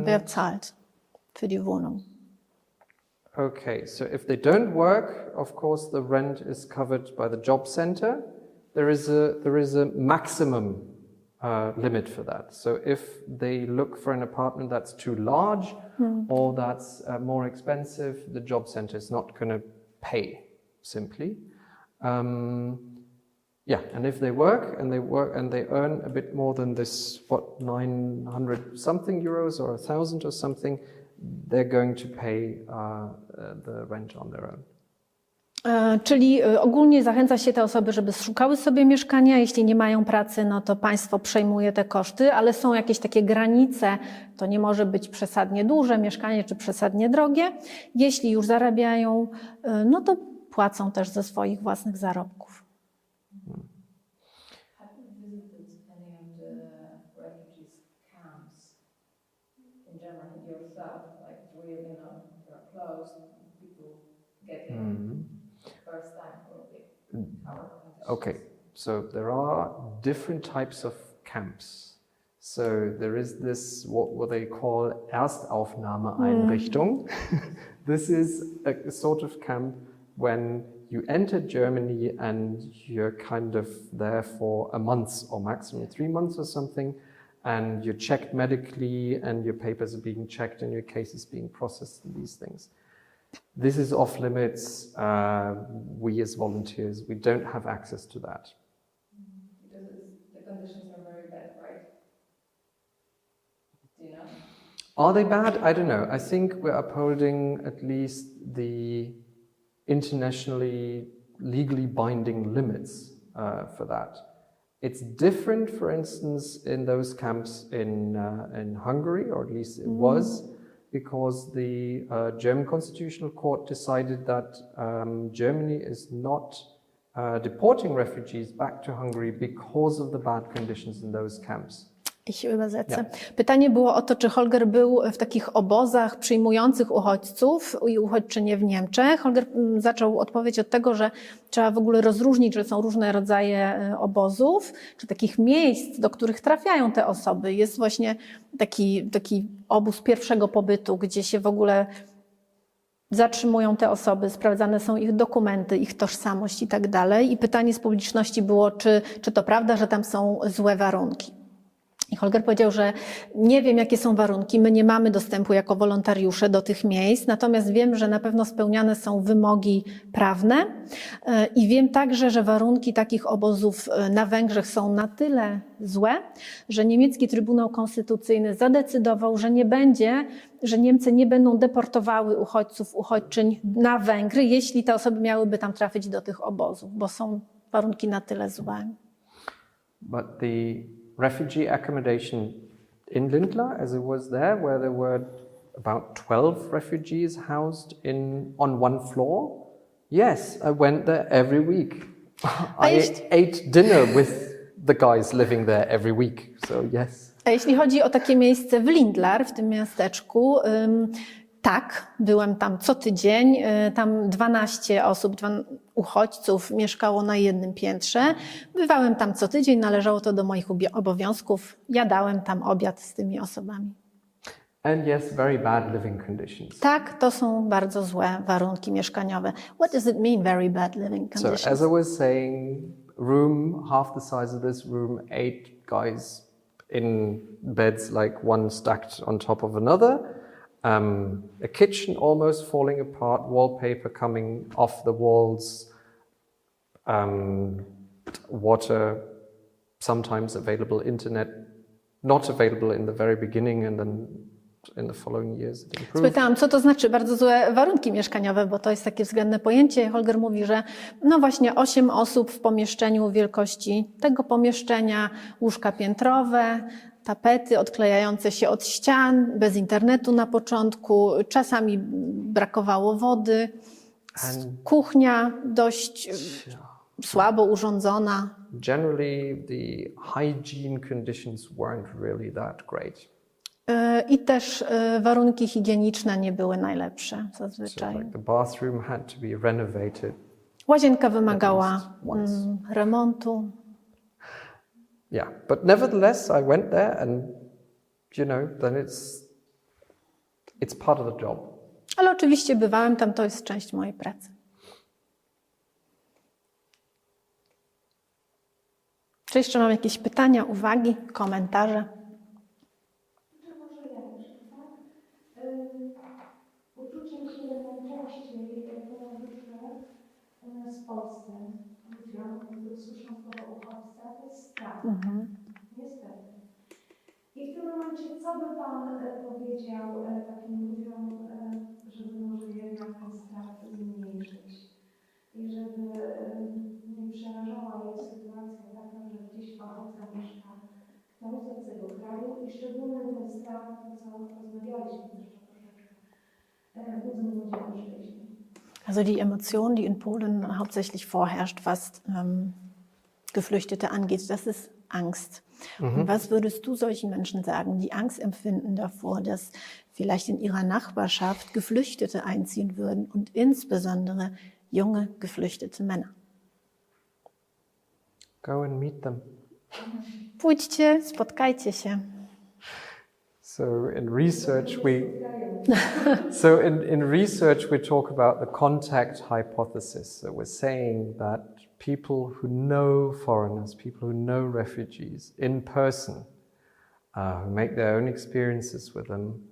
Wer zahlt für die Wohnung? Okay, so if they don't work, of course the rent is covered by the job center. There is a maximum limit for that. So if they look for an apartment that's too large or that's more expensive, the job center is not going to pay simply. And if they work and they earn a bit more than this, 900 something euros or 1,000 or something, they're going to pay the rent on their own. Czyli ogólnie zachęca się te osoby, żeby szukały sobie mieszkania. Jeśli nie mają pracy, no to państwo przejmuje te koszty, ale są jakieś takie granice. To nie może być przesadnie duże mieszkanie czy przesadnie drogie. Jeśli już zarabiają, no to płacą też ze swoich własnych zarobków. Okay, so there are different types of camps. So there is this, what they call Erstaufnahmeeinrichtung. This is a sort of camp when you enter Germany and you're kind of there for a month or maximum 3 months or something, and you're checked medically and your papers are being checked and your case is being processed and these things. This is off limits. We as volunteers, we don't have access to that. Because the conditions are very bad, right? Do you know? Are they bad? I don't know. I think we're upholding at least the internationally legally binding limits for that. It's different, for instance, in those camps in Hungary, or at least it was, because the German Constitutional Court decided that Germany is not deporting refugees back to Hungary because of the bad conditions in those camps. Ich übersetze. Pytanie było o to, czy Holger był w takich obozach przyjmujących uchodźców i uchodźczynie w Niemczech. Holger zaczął odpowiedź od tego, że trzeba w ogóle rozróżnić, że są różne rodzaje obozów, czy takich miejsc, do których trafiają te osoby. Jest właśnie taki obóz pierwszego pobytu, gdzie się w ogóle zatrzymują te osoby, sprawdzane są ich dokumenty, ich tożsamość i tak dalej. I pytanie z publiczności było, czy to prawda, że tam są złe warunki. I Holger powiedział, że nie wiem, jakie są warunki, my nie mamy dostępu jako wolontariusze do tych miejsc, natomiast wiem, że na pewno spełniane są wymogi prawne i wiem także, że warunki takich obozów na Węgrzech są na tyle złe, że niemiecki Trybunał Konstytucyjny zadecydował, że Niemcy nie będą deportowały uchodźców, uchodźczyń na Węgry, jeśli te osoby miałyby tam trafić do tych obozów, bo są warunki na tyle złe. But the refugee accommodation in Lindlar, as it was there, where there were about 12 refugees housed on one floor. Yes, I went there every week. I ate dinner with the guys living there every week, so yes. A jeśli chodzi o takie miejsce w Lindlar, w tym miasteczku, tak, byłem tam co tydzień. Tam 12 osób, uchodźców mieszkało na jednym piętrze. Bywałem tam co tydzień, należało to do moich obowiązków. Jadałem tam obiad z tymi osobami. And yes, very bad living conditions. Tak, to są bardzo złe warunki mieszkaniowe. What does it mean, very bad living conditions? So as I was saying, room half the size of this room, 8 guys in beds like one stacked on top of another. A kitchen almost falling apart, wallpaper coming off the walls, water sometimes available, internet not available in the very beginning and then in the following years it improved. Spytałam, co to znaczy bardzo złe warunki mieszkaniowe, bo to jest takie względne pojęcie. Holger mówi, że no właśnie 8 osób w pomieszczeniu wielkości tego pomieszczenia, łóżka piętrowe, tapety odklejające się od ścian, bez internetu na początku, czasami brakowało wody, kuchnia dość słabo urządzona. Generally the hygiene conditions weren't really that great. I też warunki higieniczne nie były najlepsze zazwyczaj. So like the bathroom had to be renovated. Łazienka wymagała remontu. Yeah, but nevertheless, I went there, and then it's part of the job. Ale oczywiście bywałem tam, to jest część mojej pracy. Czy jeszcze mam jakieś pytania, uwagi, komentarze? Może ja jeszcze, tak? Uczuciem się najczęściej towarzyszy w Polsce ludziom, którzy słyszą słowo uchodźca, to jest strach. Niestety. I w tym momencie, co by Pan powiedział takim ludziom, żeby może jednak ten strach zmniejszyć? I żeby nie przerażała ich sytuacja taka, że gdzieś w obozach mieszka ktoś z obcego kraju i szczególny ten strach, to co rozmawialiśmy też troszeczkę, budzą ludzie wcześniej. Also die Emotion, die in Polen hauptsächlich vorherrscht, was Geflüchtete angeht, das ist Angst. Und was würdest du solchen Menschen sagen, die Angst empfinden davor, dass vielleicht in ihrer Nachbarschaft Geflüchtete einziehen würden und insbesondere junge, geflüchtete Männer? Go and meet them. Pójdźcie, spotkajcie się. So in research we talk about the contact hypothesis. So we're saying that people who know foreigners, people who know refugees in person, who make their own experiences with them,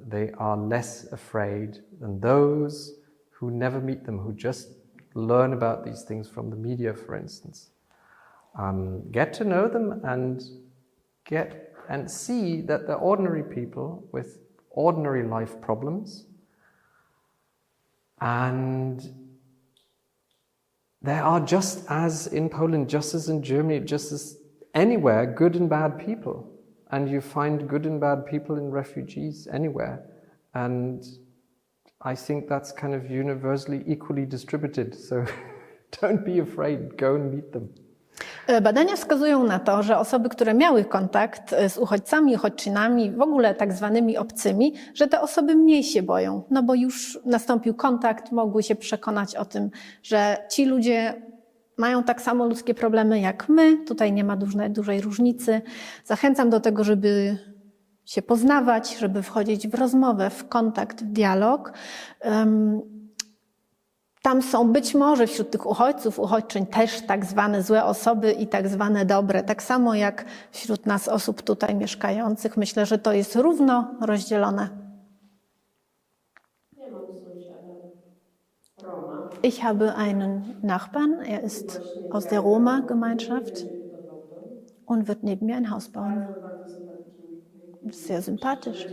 they are less afraid than those who never meet them, who just learn about these things from the media, for instance. Get to know them and see that they're ordinary people with ordinary life problems, and there are, just as in Poland, just as in Germany, just as anywhere, good and bad people. And you find good and bad people in refugees anywhere. And I think that's kind of universally equally distributed. So don't be afraid, go and meet them. Badania wskazują na to, że osoby, które miały kontakt z uchodźcami, uchodźczynami, w ogóle tak zwanymi obcymi, że te osoby mniej się boją, no bo już nastąpił kontakt, mogły się przekonać o tym, że ci ludzie mają tak samo ludzkie problemy jak my, tutaj nie ma dużej różnicy. Zachęcam do tego, żeby się poznawać, żeby wchodzić w rozmowę, w kontakt, w dialog. Tam są być może wśród tych uchodźców, uchodźczyń też tak zwane złe osoby i tak zwane dobre. Tak samo jak wśród nas osób tutaj mieszkających. Myślę, że to jest równo rozdzielone. Ja mam sąsiada Roma. Ich habe einen Nachbarn, er ist aus der Roma-Gemeinschaft und wird neben mir ein Haus bauen. Sehr sympathisch.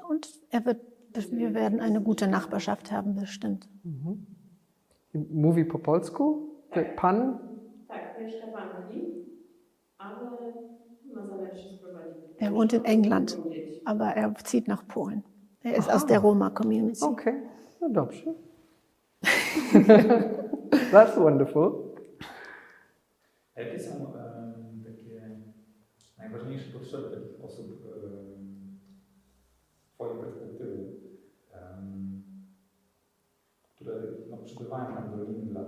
Und wir werden eine gute Nachbarschaft haben, bestimmt. Mówi po polsku? Pan? Tak, mieszka w Anglii, ale ma zamiar się sprowadzić. Er wohnt in England, aber er zieht nach Polen. Er ist aus der Roma-Community. Okay, no dobrze. That's wonderful. A jakie są takie najważniejsze potrzeby takich osób z Twojej perspektywy, które przybywają tam do innych lat?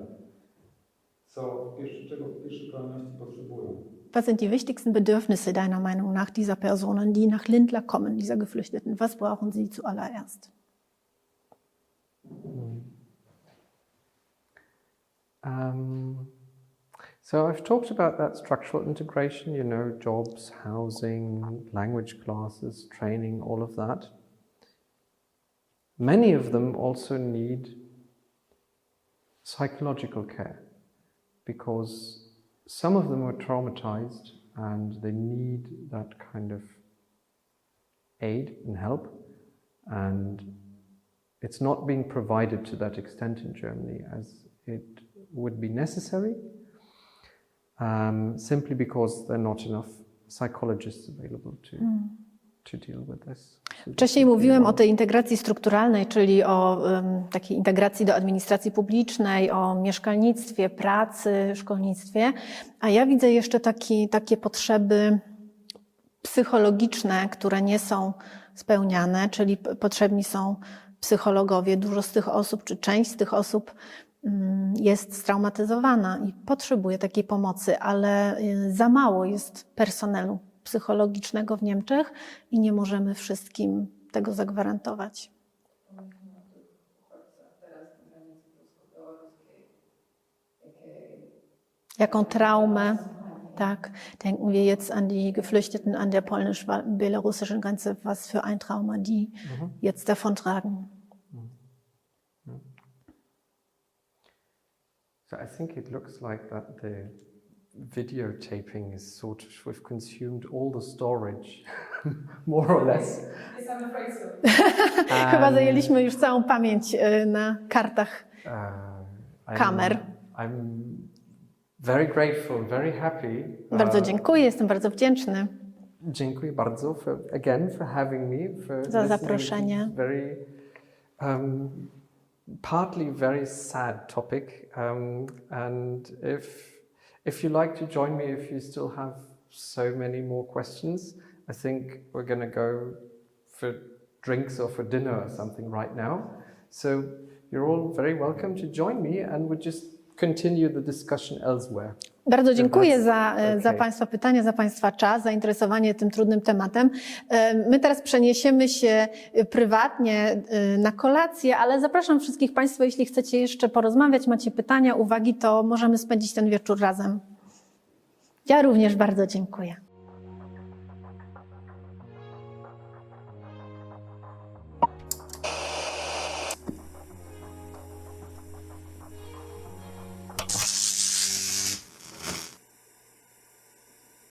Czego w pierwszej kolejności potrzebują? Was sind die wichtigsten Bedürfnisse deiner Meinung nach dieser Personen, die nach Lindlar kommen, dieser Geflüchteten? Was brauchen sie zuallererst? So I've talked about that structural integration, you know, jobs, housing, language classes, training, all of that. Many of them also need psychological care because some of them are traumatized and they need that kind of aid and help, and it's not being provided to that extent in Germany as it would be necessary, simply because there are not enough psychologists available to deal with this. Wcześniej mówiłem o tej integracji strukturalnej, czyli o takiej integracji do administracji publicznej, o mieszkalnictwie, pracy, szkolnictwie, a ja widzę jeszcze takie potrzeby psychologiczne, które nie są spełniane, czyli potrzebni są psychologowie. Dużo z tych osób, czy część z tych osób jest straumatyzowana i potrzebuje takiej pomocy, ale za mało jest personelu psychologicznego w Niemczech i nie możemy wszystkim tego zagwarantować. Jaką traumę, tak, denken wir jetzt an die Geflüchteten an der polnisch-belarussischen Grenze, was für ein Trauma die jetzt davontragen. So I think it looks like that the videotaping is sort of, we've consumed all the storage, more or less. Chyba zajęliśmy już całą pamięć na kartach kamer. I'm very grateful, very happy. Bardzo dziękuję, jestem bardzo wdzięczny. Dziękuję bardzo for having me, za zaproszenie. Very partly very sad topic, and if you like to join me, if you still have so many more questions, I think we're going to go for drinks or for dinner or something right now. So you're all very welcome to join me, and we'll just continue the discussion elsewhere. Bardzo dziękuję za Państwa pytania, za Państwa czas, zainteresowanie tym trudnym tematem. My teraz przeniesiemy się prywatnie na kolację, ale zapraszam wszystkich Państwa, jeśli chcecie jeszcze porozmawiać, macie pytania, uwagi, to możemy spędzić ten wieczór razem. Ja również bardzo dziękuję.